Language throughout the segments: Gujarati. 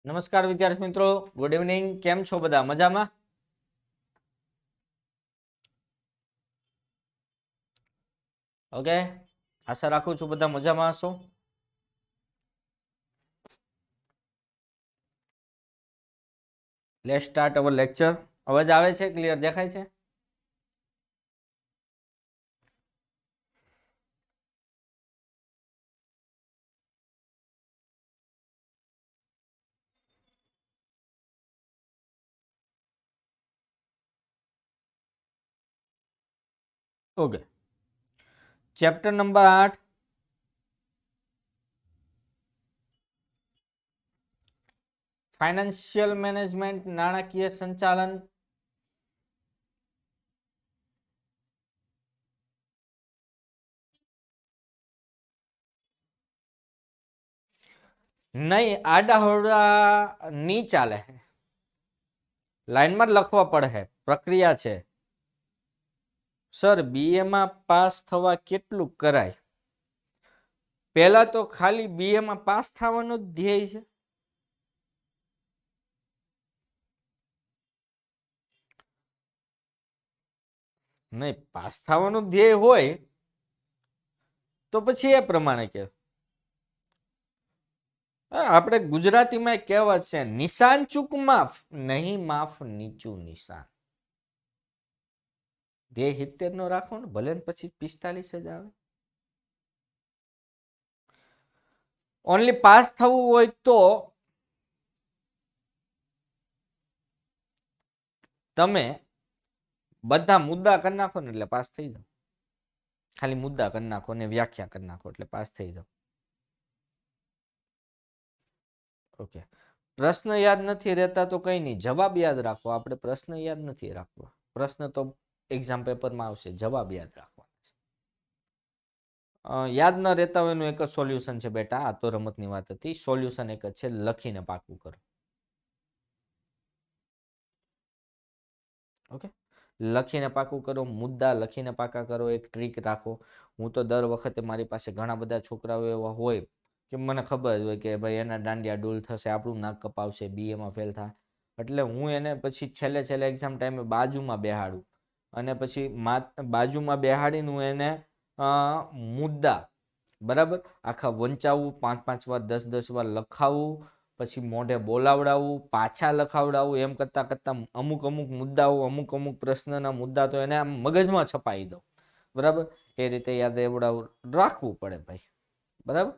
નમસ્કાર વિદ્યાર્થી મિત્રો, ગુડ ઇવનિંગ. કેમ છો બધા? મજામાં? ઓકે, આશા રાખું છું બધા મજામાં હશો. Let's start our lecture. અવાજ આવે છે? ક્લિયર દેખાય છે? Okay, chapter number 8, financial management, નાણાકીય સંચાલન. નહીં, આડાહોડા નહીં ચાલે, લાઈનમાં લખવા પડે. પ્રક્રિયા છે. સર, બીએ માં પાસ થવા કેટલું કરાય? પહેલા તો ખાલી બીએ માં પાસ થવાનો જ ધ્યેય છે. નહીં, પાસ થવાનું ધ્યેય હોય તો પછી એ પ્રમાણે કે આપણે ગુજરાતીમાં કહેવત છે, નિશાન ચૂક માફ, નહીં માફ નીચું નિશાન. ધ્યેય 70 નો રાખો ને, ભલે ને પછી 45 જ આવે. ઓનલી પાસ થવું હોય તો તમે બધા મુદ્દા કરી નાખો ને એટલે પાસ થઈ જાવ. ખાલી મુદ્દા કરી નાખો ને વ્યાખ્યા કરી નાખો એટલે પાસ થઈ જાવ. ઓકે, પ્રશ્ન યાદ નથી રહેતા તો કઈ નહીં, જવાબ યાદ રાખો. આપણે પ્રશ્ન યાદ નથી રાખવા. પ્રશ્ન તો એક્ઝામ પેપરમાં આવશે, જવાબ યાદ રાખવાના છે. યાદ ન રહેતા હોય એનું એક જ સોલ્યુશન છે બેટા. આ તો રમતની વાત હતી. સોલ્યુશન એક જ છે, લખીને પાકું કરો. ઓકે, લખીને પાકું કરો, મુદ્દા લખીને પાકા કરો. એક ટ્રીક રાખો. હું તો દર વખતે મારી પાસે ઘણા બધા છોકરાઓ એવા હોય કે મને ખબર જ હોય કે ભાઈ એના દાંડિયા ડૂલ થશે, આપણું નાક કપાવશે, બીએમાં ફેલ થાય. એટલે હું એને પછી છેલ્લે એક્ઝામ ટાઈમે બાજુમાં બેહાડું અને પછી બાજુમાં બેહાડીને હું એને મુદ્દા બરાબર આખા વંચાવું, 5-5 વાર 10-10 વાર લખાવું, પછી મોઢે બોલાવડાવું, પાછા લખાવડાવું. એમ કરતા અમુક મુદ્દાઓ, અમુક પ્રશ્નના મુદ્દા તો એને આમ મગજમાં છપાઈ દો. બરાબર, એ રીતે યાદ રાખવું પડે ભાઈ. બરાબર,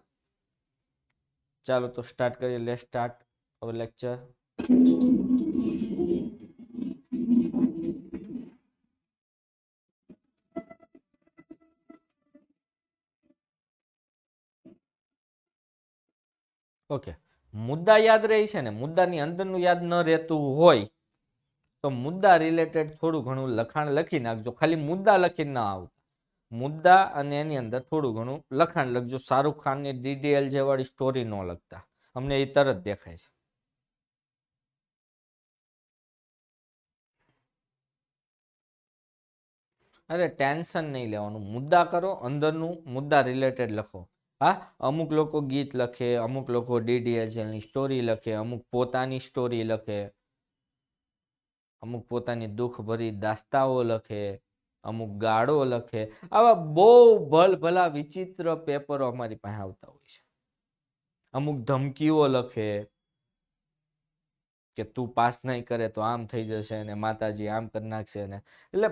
ચાલો તો સ્ટાર્ટ કરીએ. Let's start our lecture. Okay, મુદ્દા યાદ રહી છે ને, મુદ્દાની અંદરનું યાદ ન રહેતું હોય તો મુદ્દા રિલેટેડ થોડું ઘણું લખાણ લખી નાખજો. ખાલી મુદ્દા લખીને ના આવતા, મુદ્દા અને એની અંદર થોડું ઘણું લખાણ લખજો. શાહરૂખ ખાનની ડીડીએલ જેવાળી સ્ટોરી ન લખતા, અમને એ તરત દેખાય છે. અરે ટેન્શન નહીં લેવાનું, મુદ્દા કરો, અંદરનું મુદ્દા રિલેટેડ લખો. હા, અમુક લોકો ગીત લખે, અમુક લોકો ડીડીએલની સ્ટોરી લખે, અમુક પોતાની સ્ટોરી લખે, અમુક પોતાની દુઃખ ભરી દાસ્તાઓ લખે, અમુક ગાળો લખે. આવા બહુ ભલા વિચિત્ર પેપરો અમારી પાસે આવતા હોય છે. અમુક ધમકીઓ લખે કે તું પાસ નહીં કરે તો આમ થઈ જશે ને માતાજી આમ કરી નાખશે ને. એટલે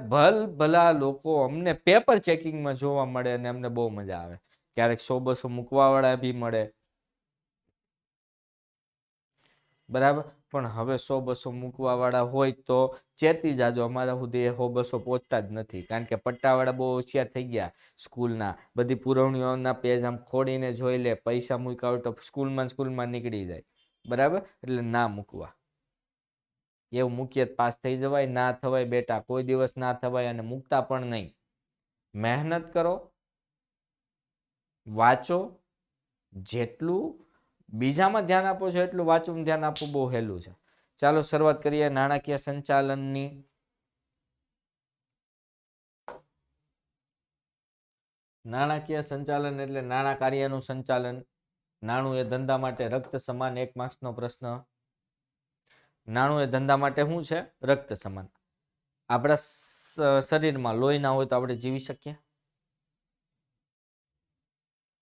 ભલા લોકો અમને પેપર ચેકિંગમાં જોવા મળે અને અમને બહુ મજા આવે. ક્યારેક 100-200 મૂકવાવાળા બી મળે. બરાબર, પણ હવે 100-200 મૂકવાવાળા હોય તો ચેતી જાજો, અમારા સુધી 100-200 પહોંચતા જ નથી. કારણ કે પટ્ટાવાળા બહુ હોશિયાર થઈ ગયા. સ્કૂલના બધી પુરવણીઓના પેજ આમ ખોડીને જોઈ લે, પૈસા મૂક્યા હોય તો સ્કૂલમાં નીકળી જાય. બરાબર, એટલે ના મૂકવા. એવું મૂકીએ પાસ થઈ જવાય, ના થવાય બેટા, કોઈ દિવસ ના થવાય. અને મૂકતા પણ નહીં. મહેનત કરો, વાંચો. જેટલું બીજામાં ધ્યાન આપો છો એટલું વાંચવું ધ્યાન આપવું બહુ હેલું છે. ચાલો શરૂઆત કરીએ નાણાકીય સંચાલનની. નાણાકીય સંચાલન એટલે નાણાં કાર્યનું સંચાલન. નાણું એ ધંધા માટે રક્ત સમાન. 1 માર્ક્સનો પ્રશ્ન. નાણું એ ધંધા માટે શું છે? રક્ત સમાન. આપણા શરીરમાં લોહી ના હોય તો આપણે જીવી શકીએ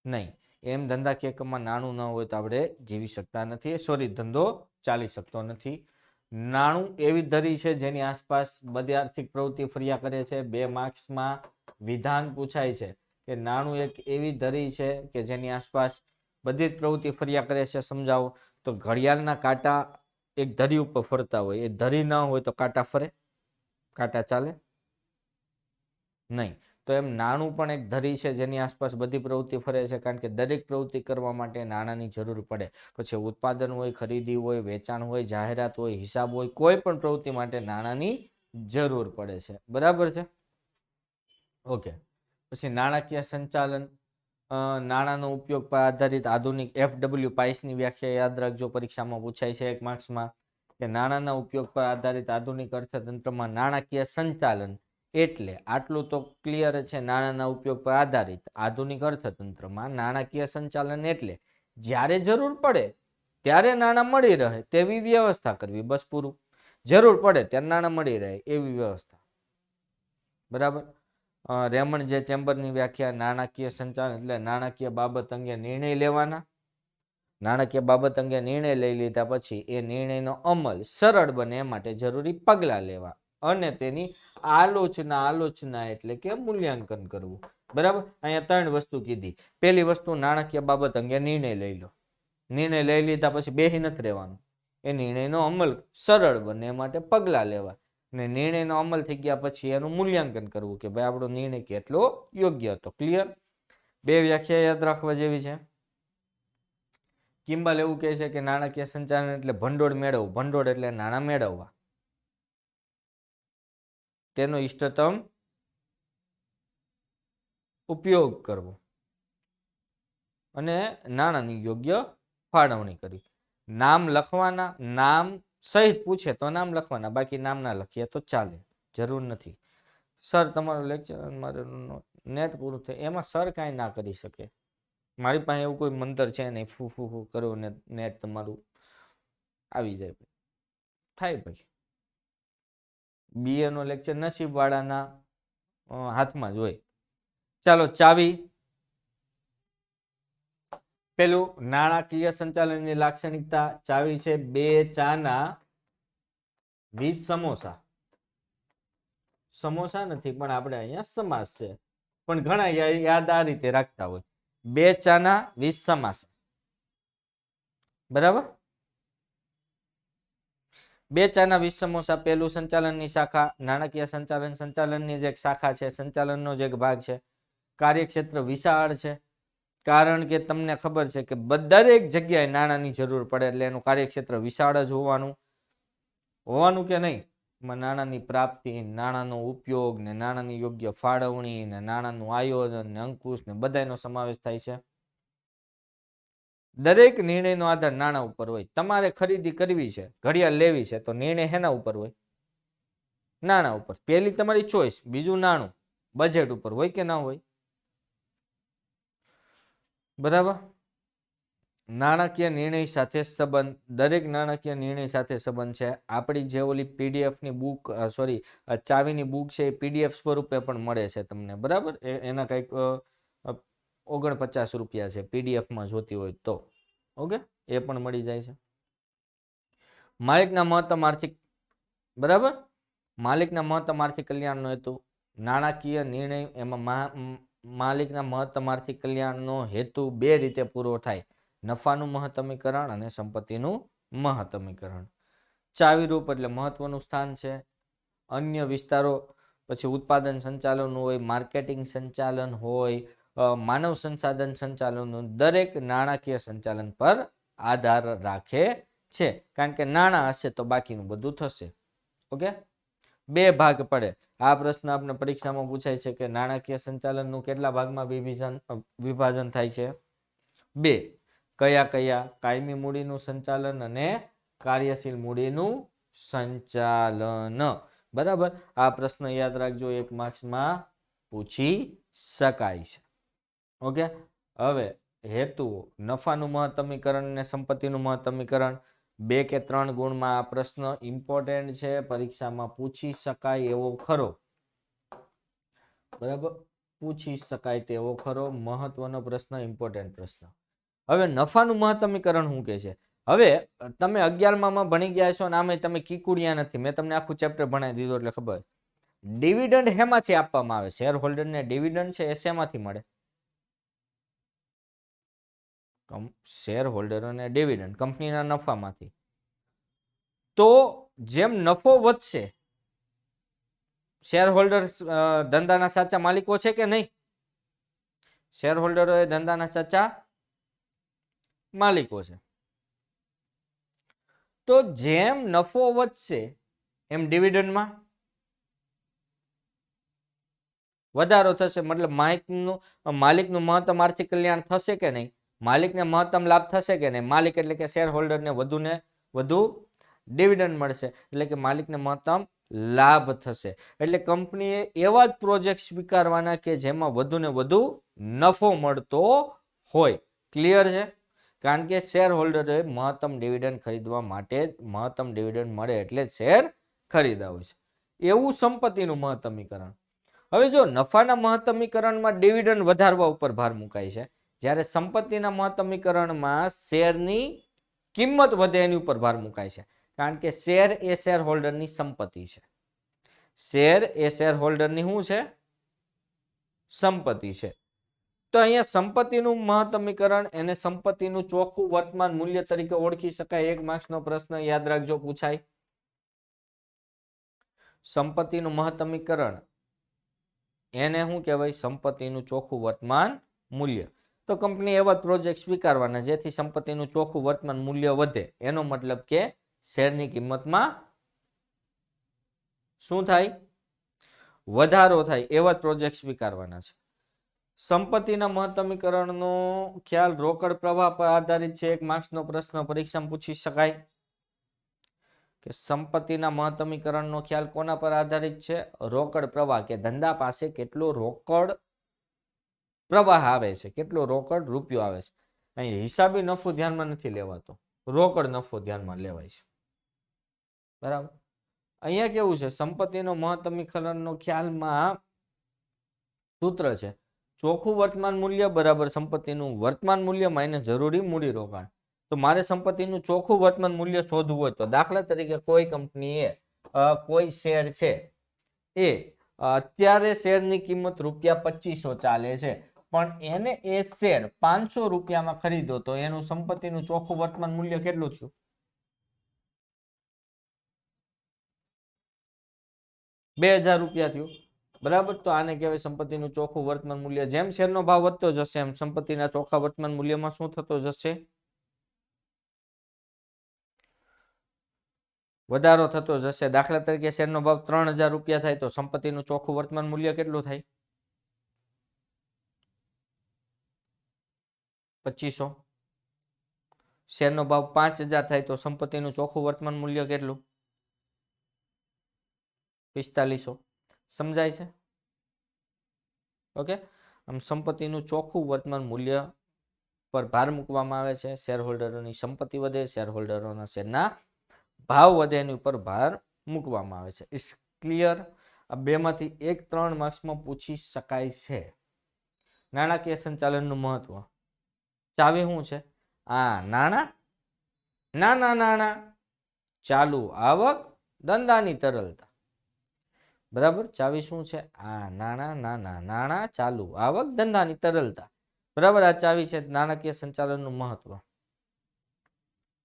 નહીં. એમ ધંધાકીય કામમાં નાણું ન હોય તો આપણે જીવી શકતા નથી. સોરી, ધંધો ચાલી શકતો નથી. નાણું એવી ધરી છે જેની આસપાસ બધી આર્થિક પ્રવૃત્તિ ફર્યા કરે છે. 2 માર્ક્સમાં વિધાન પૂછાય છે કે નાણું એક એવી ધરી છે કે જેની આસપાસ બધી જ પ્રવૃત્તિ ફર્યા કરે છે. સમજાવો. તો ઘડિયાળના કાંટા એક ધરી ઉપર ફરતા હોય, એ ધરી ન હોય તો કાંટા ફરે? કાંટા ચાલે નહીં. તો એમ નાણું પણ એક ધરી છે જેની આસપાસ બધી પ્રવૃત્તિ ફરે છે, કારણ કે દરેક પ્રવૃત્તિ કરવા માટે નાણાંની જરૂર પડે. પછી ઉત્પાદન હોય, ખરીદી હોય, વેચાણ હોય, જાહેરાત હોય, હિસાબ હોય, કોઈ પણ પ્રવૃત્તિ માટે નાણાંની જરૂર પડે છે. બરાબર છે? ઓકે. પછી નાણાકીય સંચાલન, નાણાંનો ઉપયોગ પર આધારિત આધુનિક FW પાઇસની વ્યાખ્યા યાદ રાખજો, પરીક્ષામાં પૂછાય છે 1 માર્ક્સમાં. કે નાણાંના ઉપયોગ પર આધારિત આધુનિક અર્થતંત્રમાં નાણાકીય સંચાલન એટલે આટલું તો ક્લિયર છે. નાણાંના ઉપયોગ પર આધારિત આધુનિક અર્થતંત્રમાં નાણાકીય સંચાલન એટલે જ્યારે જરૂર પડે ત્યારે નાણાં મળી રહે તેવી વ્યવસ્થા કરવી. બસ પૂરું. જરૂર પડે ત્યારે નાણાં મળી રહે એવી વ્યવસ્થા. બરાબર. રેમન્ડ જે ચેમ્બરની વ્યાખ્યા, નાણાકીય સંચાલન એટલે નાણાકીય બાબત અંગે નિર્ણય લેવાના. નાણાકીય બાબત અંગે નિર્ણય લઈ લીધા પછી એ નિર્ણયનો અમલ સરળ બને એ માટે જરૂરી પગલાં લેવા અને તેની આલોચના એટલે કે મૂલ્યાંકન કરવું. બરાબર. અહીંયા 3 વસ્તુ કીધી. પહેલી વસ્તુ, નાણાકીય બાબત અંગે નિર્ણય લઈ લો. નિર્ણય લઈ લીધા પછી બેહી નથી રહેવાનું. એ નિર્ણયનો અમલ સરળ બને એ માટે પગલાં લેવા. ને નિર્ણયનો અમલ થઈ ગયા પછી એનું મૂલ્યાંકન કરવું કે ભાઈ આપણો નિર્ણય કેટલો યોગ્ય હતો. ક્લિયર? 2 વ્યાખ્યા યાદ રાખવા જેવી છે. કિમ્બલ એવું કહે છે કે નાણાકીય સંચાલન એટલે ભંડોળ મેળવવું. ભંડોળ એટલે નાણાં મેળવવા, તેનો ઇષ્ટતમ ઉપયોગ કરવો અને નાણાંની યોગ્ય ફાળવણી કરવી. નામ લખવાના, નામ સહિત પૂછે તો નામ લખવાના, બાકી નામ ના લખીએ તો ચાલે, જરૂર નથી. સર તમારું લેક્ચર મારું નેટ પૂરું થાય એમાં સર કાંઈ ના કરી શકે. મારી પાસે એવું કોઈ મંતર છે નહીં, ફૂ ફૂ ફૂ કરો ને નેટ તમારું આવી જાય. થાય ભાઈ. BA નો લેક્ચર નસીબવાળાના હાથમાં જ હોય. ચાલો, ચાવી. પેલું નાણાકીય સંચાલનની લાક્ષણિકતા ચાવી છે 2 ચાના 20 સમોસા. સમોસા નથી પણ આપણે અહીંયા સમાસ છે, પણ ઘણા યાદ આ રીતે રાખતા હોય. 2 ચાના 20 સમોસા. બરાબર. 2 ચાના 20 સમોસા પેલું સંચાલનની શાખા. નાણાકીય સંચાલનની જે એક શાખા છે, સંચાલનનો જે એક ભાગ છે. કાર્યક્ષેત્ર વિશાળ છે, કારણ કે તમને ખબર છે કે દરેક જગ્યાએ નાણાંની જરૂર પડે એટલે એનું કાર્યક્ષેત્ર વિશાળ જ હોવાનું કે નહીં. નાણાંની પ્રાપ્તિ, નાણાંનો ઉપયોગ ને નાણાંની યોગ્ય ફાળવણી ને નાણાંનું આયોજન ને અંકુશ ને બધાનો સમાવેશ થાય છે. દરેક નિર્ણયનો આધાર નાણાં ઉપર હોય. તમારે ખરીદી કરવી છે, ઘડિયાળ લેવી છે, તો નિર્ણય હેના ઉપર હોય? નાણાં ઉપર. પહેલી તમારી ચોઈસ, બીજું નાણું. બજેટ ઉપર હોય કે ના હોય? બરાબર. નાણાકીય નિર્ણય સાથે સંબંધ. દરેક નાણાકીય નિર્ણય સાથે સંબંધ છે. આપણી જે ઓલી પીડીએફની બુક, સોરી ચાવીની બુક છે, એ PDF સ્વરૂપે પણ મળે છે તમને. બરાબર. એના કંઈક 49 રૂપિયા છે PDF જોતી હોય તો. ઓકે, એ પણ મળી જાય છે. માલિકના મહત્તમ આર્થિક, બરાબર, માલિકના મહત્તમ આર્થિક કલ્યાણનો હેતુ. નાણાકીય નિર્ણય એમાં માલિકના મહત્તમ આર્થિક કલ્યાણનો હેતુ 2 રીતે પૂરો થાય: નફાનું મહત્તમીકરણ અને સંપત્તિનું મહત્તમીકરણ. ચાવીરૂપ એટલે મહત્વનું સ્થાન છે. અન્ય વિસ્તારો પછી ઉત્પાદન સંચાલન હોય, માર્કેટિંગ સંચાલન હોય, માનવ સંસાધન સંચાલન, દરેક નાણાકીય સંચાલન પર આધાર રાખે છે, કારણ કે નાણાં હશે તો બાકીનું બધું થશે. ઓકે. 2 ભાગ પડે. આ પ્રશ્ન આપણે પરીક્ષામાં પૂછાય છે કે નાણાકીય સંચાલનનું કેટલા ભાગમાં વિભાજન થાય છે? 2. કયા કયા? કાયમી મૂડીનું સંચાલન અને કાર્યશીલ મૂડીનું સંચાલન. બરાબર. આ પ્રશ્ન યાદ રાખજો, 1 માર્ક્સમાં પૂછી શકાય છે. ઓકે. હવે હેતુઓ: નફાનું મહત્તમીકરણ અને સંપત્તિનું મહત્તમીકરણ. 2 કે 3 ગુણમાં આ પ્રશ્ન ઇમ્પોર્ટન્ટ છે, પરીક્ષામાં પૂછી શકાય એવો ખરો, બરાબર, પૂછી શકાય તેવો ખરો, મહત્વનો પ્રશ્ન, ઇમ્પોર્ટન્ટ પ્રશ્ન. હવે નફાનું મહત્તમીકરણ શું કહે છે? હવે તમે 11માં ભણી ગયા છો અને આમે તમે કીકુડિયા નથી, મેં તમને આખું ચેપ્ટર ભણાવી દીધું એટલે ખબર. ડિવિડન્ડ હેમાંથી આપવામાં આવે? શેર હોલ્ડરને ડિવિડન્ડ છે એ શેમાંથી મળે? શેર હોલ્ડરોને ડિવિડન્ડ કંપનીના નફામાંથી. તો જેમ નફો વધશે, શેર હોલ્ડર ધંધાના સાચા માલિકો છે કે નહીં? શેર હોલ્ડરો એ ધંધાના સાચા માલિકો છે. તો જેમ નફો વધશે એમ ડિવિડન્ડમાં વધારો થશે, મતલબ માલિકનું મહત્તમ આર્થિક કલ્યાણ થશે કે નહીં? માલિકને મહત્તમ લાભ થશે કે નહીં? માલિક એટલે કે શેર હોલ્ડરને વધુ ડિવિડન્ડ મળશે, એટલે કે માલિકને મહત્તમ લાભ થશે. એટલે કંપનીએ એવા જ પ્રોજેક્ટ સ્વીકારવાના કે જેમાં વધુને વધુ નફો મળતો હોય. ક્લિયર છે? કારણ કે શેર હોલ્ડરે મહત્તમ ડિવિડન્ડ ખરીદવા માટે મહત્તમ ડિવિડન્ડ મળે એટલે શેર ખરીદાવું છે. એવું સંપત્તિનું મહત્તમીકરણ. હવે જો નફાના મહત્તમીકરણમાં ડિવિડન્ડ વધારવા ઉપર ભાર મુકાય છે, જ્યારે સંપત્તિના મહત્તમીકરણમાં શેરની કિંમત વધે એની ઉપર ભાર મુકાય છે. કારણ કે શેર એ શેર હોલ્ડરની સંપત્તિ છે. શેર એ શેર હોલ્ડરની શું છે? સંપત્તિ છે. તો અહીંયા સંપત્તિનું મહત્તમીકરણ, એને સંપત્તિનું ચોખ્ખું વર્તમાન મૂલ્ય તરીકે ઓળખી શકાય. 1 માર્ક્સનો પ્રશ્ન યાદ રાખજો, પૂછાય. સંપત્તિનું મહત્તમીકરણ એને શું કહેવાય? સંપત્તિનું ચોખ્ખું વર્તમાન મૂલ્ય. તો કંપની એવા પ્રોજેક્ટ સ્વીકારવાના જેથી સંપત્તિનું ચોખ્ખું વર્તમાન મૂલ્ય વધે. એનો મતલબ કે શેરની કિંમતમાં શું થાય? વધારો થાય. એવા પ્રોજેક્ટ સ્વીકારવાના છે. સંપત્તિના મહત્તમીકરણનો ખ્યાલ રોકડ પ્રવાહ પર આધારિત છે. 1 માર્ક્સનો પ્રશ્ન પરીક્ષામાં પૂછી શકાય કે સંપત્તિના મહત્તમીકરણનો ખ્યાલ કોના પર આધારિત છે? રોકડ પ્રવાહ, કે ધંધા પાસે કેટલો રોકડ પ્રવાહ આવે છે, કેટલો રોકડ રૂપિયો આવે છે. અહીં હિસાબી નફો ધ્યાનમાં નથી લેવાતો, રોકડ નફો ધ્યાનમાં લેવાય છે. બરાબર. અહીંયા કેવું છે? સંપત્તિનો મહત્તમીકરણનો ખ્યાલમાં સૂત્ર છે ચોખ્ખું વર્તમાન મૂલ્ય બરાબર સંપત્તિનું વર્તમાન મૂલ્ય માઇનસ જરૂરી મૂડી રોકાણ. તો મારે સંપત્તિનું ચોખ્ખું વર્તમાન મૂલ્ય શોધવું હોય તો દાખલા તરીકે કોઈ કંપનીએ કોઈ શેર છે એ અત્યારે શેરની કિંમત ₹2500 ચાલે છે, પણ એને એ શેર 500 રૂપિયામાં ખરીદો તો એનું સંપત્તિનું ચોખ્ખું વર્તમાન મૂલ્ય કેટલું થયું? 2000 રૂપિયા થયું. બરાબર. તો આને કહેવાય સંપત્તિનું ચોખ્ખું વર્તમાન મૂલ્ય. જેમ શેરનો ભાવ વધતો જશે એમ સંપત્તિના ચોખ્ખા વર્તમાન મૂલ્યમાં શું થતો જશે? વધારો થતો જશે. દાખલા તરીકે શેરનો ભાવ 3000 રૂપિયા થાય તો સંપત્તિનું ચોખ્ખું વર્તમાન મૂલ્ય કેટલું થાય? 2500. શેરનો ભાવ 5000 થાય તો સંપત્તિનું ચોખ્ખું વર્તમાન મૂલ્ય કેટલું? 4500. સમજાય છે? ઓકે. આમ સંપત્તિનું ચોખ્ખું વર્તમાન મૂલ્ય પર ભાર મૂકવામાં આવે છે. શેર હોલ્ડરોની સંપત્તિ વધે, શેર હોલ્ડરોના શેરના ભાવ વધે, એની ઉપર ભાર મૂકવામાં આવે છે. Is clear? આ બેમાંથી 1-3 માર્ક્સમાં પૂછી શકાય છે. નાણાકીય સંચાલનનું મહત્વ. ચાવી શું છે? નાણા, ચાલુ આવક, ધંધાની તરલતા. બરાબર. ચાવી શું છે? નાણા, ચાલુ આવક, ધંધાની તરલતા. બરાબર. આ ચાવી છે નાણાકીય સંચાલનનું મહત્વ.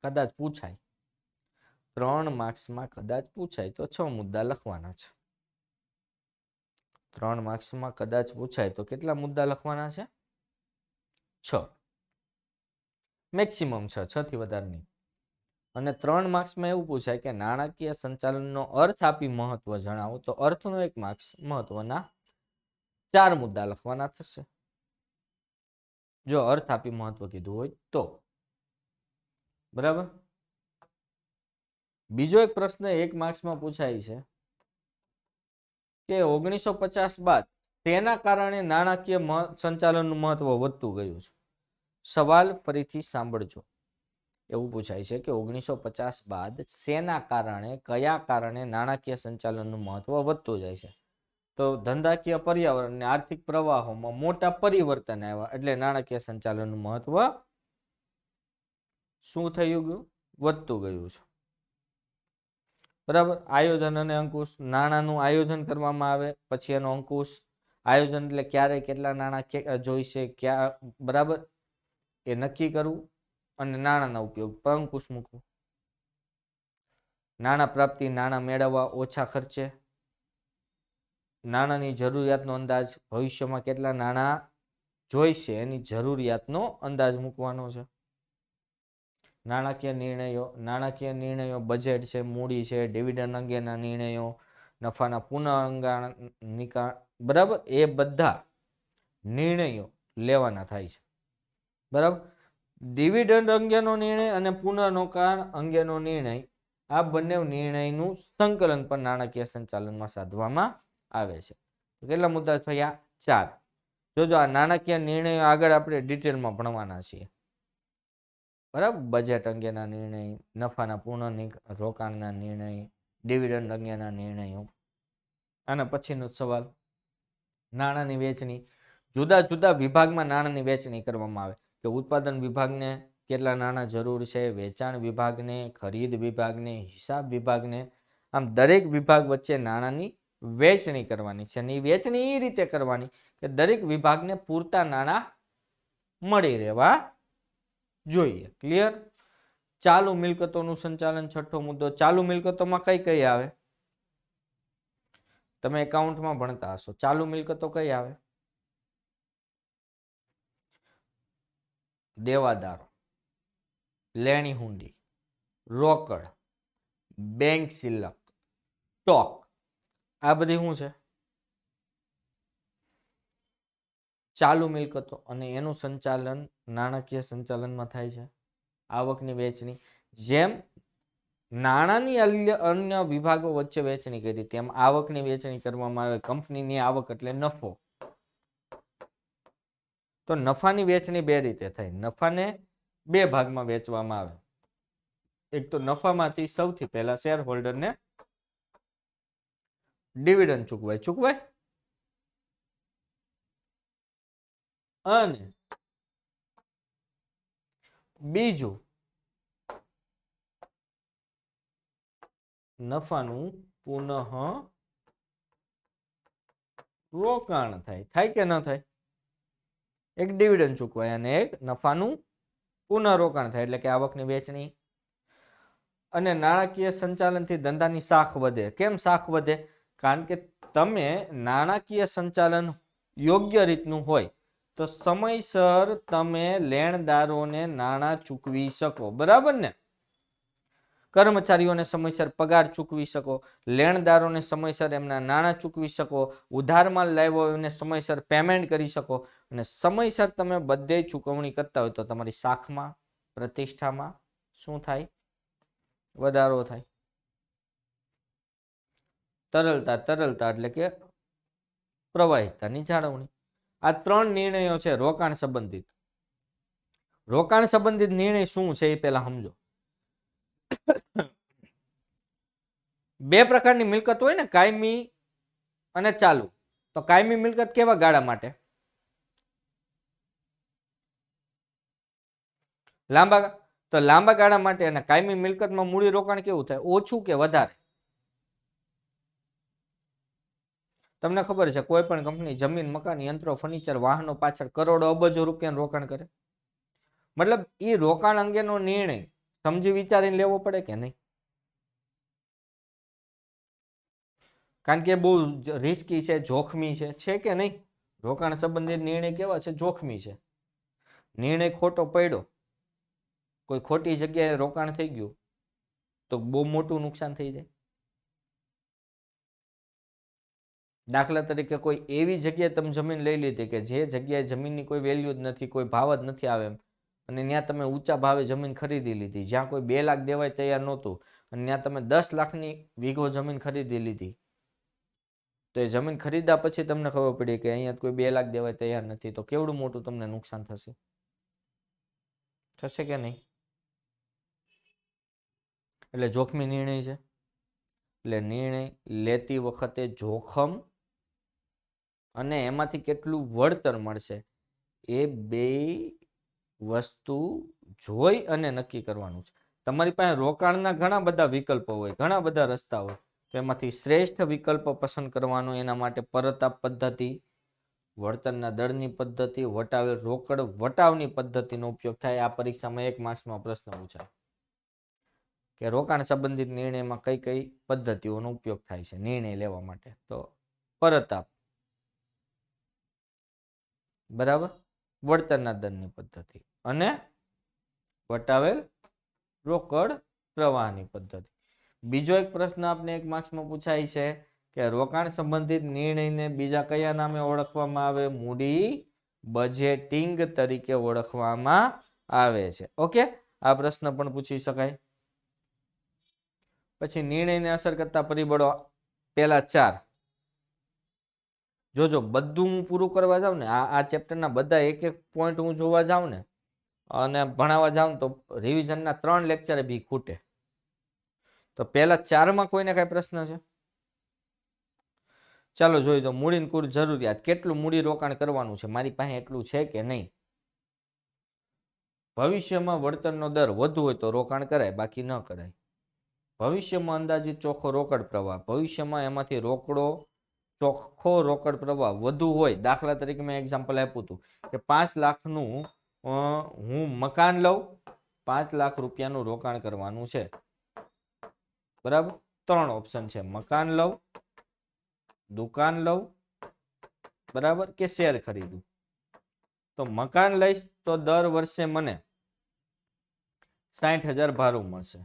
કદાચ પૂછાય 3 માર્ક્સમાં, કદાચ પૂછાય તો 6 મુદ્દા લખવાના છે. 3 માર્ક્સમાં કદાચ પૂછાય તો કેટલા મુદ્દા લખવાના છે? 6. મેક્સિમમ 6 થી વધારે નહીં. અને 3 માર્ક્સમાં એવું પૂછાય કે નાણાકીય સંચાલનનો અર્થ આપી મહત્વ જણાવો, તો અર્થનો 1 માર્ક્સ, મહત્વના 4 મુદ્દા લખવાના થશે. જો અર્થ આપી મહત્વ કીધું હોય તો. બરાબર. બીજો એક પ્રશ્ન 1 માર્ક્સમાં પૂછાય છે કે 1950 બાદ તેના કારણે નાણાકીય સંચાલનનું મહત્વ વધતું ગયું છે. સવાલ ફરીથી સાંભળજો. એવું પૂછાય છે કે 1950 બાદ શેના કારણે, કયા કારણે નાણાકીય સંચાલનનું મહત્વ વધતું જાય છે? તો ધંધાકીય પર્યાવરણ અને આર્થિક પ્રવાહોમાં મોટા પરિવર્તન આવ્યા એટલે નાણાકીય સંચાલનનું મહત્વ શું થયું ગયું? વધતું ગયું છે. બરાબર. આયોજન અને અંકુશ, નાણાંનું આયોજન કરવામાં આવે પછી એનો અંકુશ. આયોજન એટલે ક્યારે કેટલા નાણાં જોઈશે, ક્યાં, બરાબર, એ નક્કી કરવું અને નાણાંના ઉપયોગ પર અંકુશ મૂકવું. નાણાં પ્રાપ્તિ, નાણાં મેળવવા ઓછા ખર્ચે. નાણાંની જરૂરિયાતનો અંદાજ, ભવિષ્યમાં કેટલા નાણાં જોઈશે એની જરૂરિયાતનો અંદાજ મૂકવાનો છે. નાણાકીય નિર્ણયો બજેટ છે, મૂડી છે, ડિવિડન્ડ અંગેના નિર્ણયો, નફાના પુનઃ બરાબર, એ બધા નિર્ણયો લેવાના થાય છે. બરાબર. ડિવિડન્ડ અંગેનો નિર્ણય અને પુનઃરોકાણ અંગેનો નિર્ણય, આ બંને નિર્ણયનું સંકલન પણ નાણાકીય સંચાલનમાં સાધવામાં આવે છે. કેટલા મુદ્દા થયા? 4. જોજો, આ નાણાકીય નિર્ણયો આગળ આપણે ડિટેલમાં ભણવાના છીએ. બરાબર. બજેટ અંગેના નિર્ણય, નફાના પુનઃરોકાણના નિર્ણય, ડિવિડન્ડ અંગેના નિર્ણયો. આના પછીનો સવાલ, નાણાંની વહેંચણી. જુદા જુદા વિભાગમાં નાણાંની વહેંચણી કરવામાં આવે કે ઉત્પાદન વિભાગને કેટલા નાણાં જરૂર છે, વેચાણ વિભાગને, ખરીદ વિભાગને, હિસાબ વિભાગને. આમ દરેક વિભાગ વચ્ચે નાણાંની વહેંચણી કરવાની છે અને એ વહેંચણી એ રીતે કરવાની કે દરેક વિભાગને પૂરતા નાણાં મળી રહેવા જોઈએ. ક્લિયર? ચાલુ મિલકતોનું સંચાલન, છઠ્ઠો મુદ્દો. ચાલુ મિલકતોમાં કઈ કઈ આવે? તમે એકાઉન્ટમાં ભણતા હશો. ચાલુ મિલકતો કઈ આવે? દેવાદારો, લેણી હુંડી, રોકડ, બેંક સિલક, સ્ટોક. આ બધી શું છે? ચાલુ મિલકતો. અને એનું સંચાલન નાણાકીય સંચાલનમાં થાય છે. આવકની વહેંચણી, જેમ નાણાંની અન્ય વિભાગો વચ્ચે વહેંચણી કરી તેમ આવકની વહેંચણી કરવામાં આવે. કંપનીની આવક એટલે નફો. તો નફાની વહેંચણી બે રીતે થાય. નફાને બે ભાગમાં વેચવામાં આવે. એક તો નફામાંથી સૌથી પહેલા શેર હોલ્ડરને ડિવિડન્ડ ચૂકવાય. અને બીજું નફાનું પુનઃ રોકાણ થાય કે ન થાય? એક ડિવિડન્ડ ચૂકવાય અને એક નફાનું પુનઃરોકાણ થાય એટલે કે આવકની વહેંચણી. અને નાણાકીય સંચાલનથી ધંધાની શાખ વધે. કેમ શાખ વધે? કારણ કે તમે નાણાકીય સંચાલન યોગ્ય રીતનું હોય તો સમયસર તમે લેણદારોને નાણાં ચૂકવી શકો. બરાબર ને? કર્મચારીઓને સમયસર પગાર ચૂકવી શકો, લેણદારોને સમયસર એમના નાણાં ચૂકવી શકો, ઉધારમાં લાવ્યો એને સમયસર પેમેન્ટ કરી શકો અને સમયસર તમે બધે ચૂકવણી કરતા હોય તો તમારી શાખમાં, પ્રતિષ્ઠામાં શું થાય? વધારો થાય. તરલતા એટલે કે પ્રવાહિતાની જાળવણી. આ 3 નિર્ણયો છે રોકાણ સંબંધિત. રોકાણ સંબંધિત નિર્ણય શું છે એ પહેલા સમજો. બે પ્રકારની મિલકત હોય ને, કાયમી અને ચાલુ. તો કાયમી મિલકત કેવા ગાળા માટે? લાંબા ગાળા માટે. અને કાયમી મિલકતમાં મૂડી રોકાણ કેવું થાય? ઓછું કે વધારે? તમને ખબર છે કોઈ પણ કંપની જમીન, મકાન, યંત્રો, ફર્નિચર, વાહનો પાછળ કરોડો અબજો રૂપિયાનું રોકાણ કરે. મતલબ એ રોકાણ અંગેનો નિર્ણય સમજી વિચારીને લેવો પડે કે નહીં? કારણ કે બહુ રિસ્કી છે, જોખમી છે કે નહીં? રોકાણ સંબંધિત નિર્ણય કેવા છે? જોખમી છે. નિર્ણય ખોટો પડ્યો, કોઈ ખોટી જગ્યાએ રોકાણ થઈ ગયું તો બહુ મોટું નુકસાન થઈ જાય. દાખલા તરીકે કોઈ એવી જગ્યાએ તમે જમીન લઈ લીધી કે જે જગ્યાએ જમીનની કોઈ વેલ્યુ જ નથી, કોઈ ભાવ જ નથી આવે એમ, અને ત્યાં તમે ઊંચા ભાવે જમીન ખરીદી લીધી, જ્યાં કોઈ 2 લાખ દેવાય તૈયાર નહોતું, અને ત્યાં તમે 10 લાખની વીઘો જમીન ખરીદી લીધી. તો એ જમીન ખરીદ્યા પછી તમને ખબર પડી કે અહીંયા કોઈ 2 લાખ દેવાય તૈયાર નથી, તો કેવડું મોટું તમને નુકસાન થશે? થશે કે નહીં? એટલે જોખમી નિર્ણય છે. એટલે નિર્ણય લેતી વખતે જોખમ અને એમાંથી કેટલું વળતર મળશે એ બે વસ્તુ જોઈ અને નક્કી કરવાનું છે. તમારી પાસે રોકાણના ઘણા બધા વિકલ્પો હોય, ઘણા બધા રસ્તા હોય, તો એમાંથી શ્રેષ્ઠ વિકલ્પ પસંદ કરવાનો. એના માટે પરત આપ પદ્ધતિ, વળતરના દરની પદ્ધતિ, વટાવેલ રોકડ વટાવની પદ્ધતિનો ઉપયોગ થાય. આ પરીક્ષામાં 1 માર્ક્સનો પ્રશ્ન પૂછાય કે રોકાણ સંબંધિત નિર્ણયમાં કઈ કઈ પદ્ધતિઓનો ઉપયોગ થાય છે નિર્ણય લેવા માટે. તો પરત આપ, બરાબર, વળતરના દરની પદ્ધતિ અને વટાવેલ રોકડ પ્રવાહની પદ્ધતિ. બીજો એક પ્રશ્ન આપણે 1 માર્ક્સમાં પૂછાય છે કે રોકાણ સંબંધિત નિર્ણયને બીજા કયા નામે ઓળખવામાં આવે? મૂડી બજેટિંગ તરીકે ઓળખવામાં આવે છે. ઓકે, આ પ્રશ્ન પણ પૂછી શકાય. પછી નિર્ણયને અસર કરતા પરિબળો પેલા 4. જોજો બધું હું પૂરું કરવા જાઉં ને, આ ચેપ્ટરના બધા એક એક પોઈન્ટ હું જોવા જાઉં ને અને ભણાવવા જાઉં તો રિવિઝનના 3 લેક્ચરે બી ખૂટે. તો પેલા 4માં કોઈને કઈ પ્રશ્ન છે? ચાલો જોઈ દો. મૂડીની કુલ જરૂરિયાત, કેટલું મૂડી રોકાણ કરવાનું છે, મારી પાસે એટલું છે કે નહીં. ભવિષ્યમાં વળતરનો દર વધુ હોય તો રોકાણ કરાય, બાકી ન કરાય. ભવિષ્યમાં અંદાજિત ચોખ્ખો રોકડ પ્રવાહ, ભવિષ્યમાં એમાંથી ચોખ્ખો રોકડ પ્રવાહ વધુ હોય. દાખલા તરીકે મેં એક્ઝામ્પલ આપ્યું હતું કે 5 લાખનું હું મકાન લઉં, 5 લાખ રૂપિયાનું રોકાણ કરવાનું છે, બરાબર. 3 ઓપ્શન છે, મકાન લઉં, દુકાન લઉં, બરાબર, કે શેર ખરીદું. તો મકાન લઈશ તો દર વર્ષે મને 60,000 ભાડું મળશે.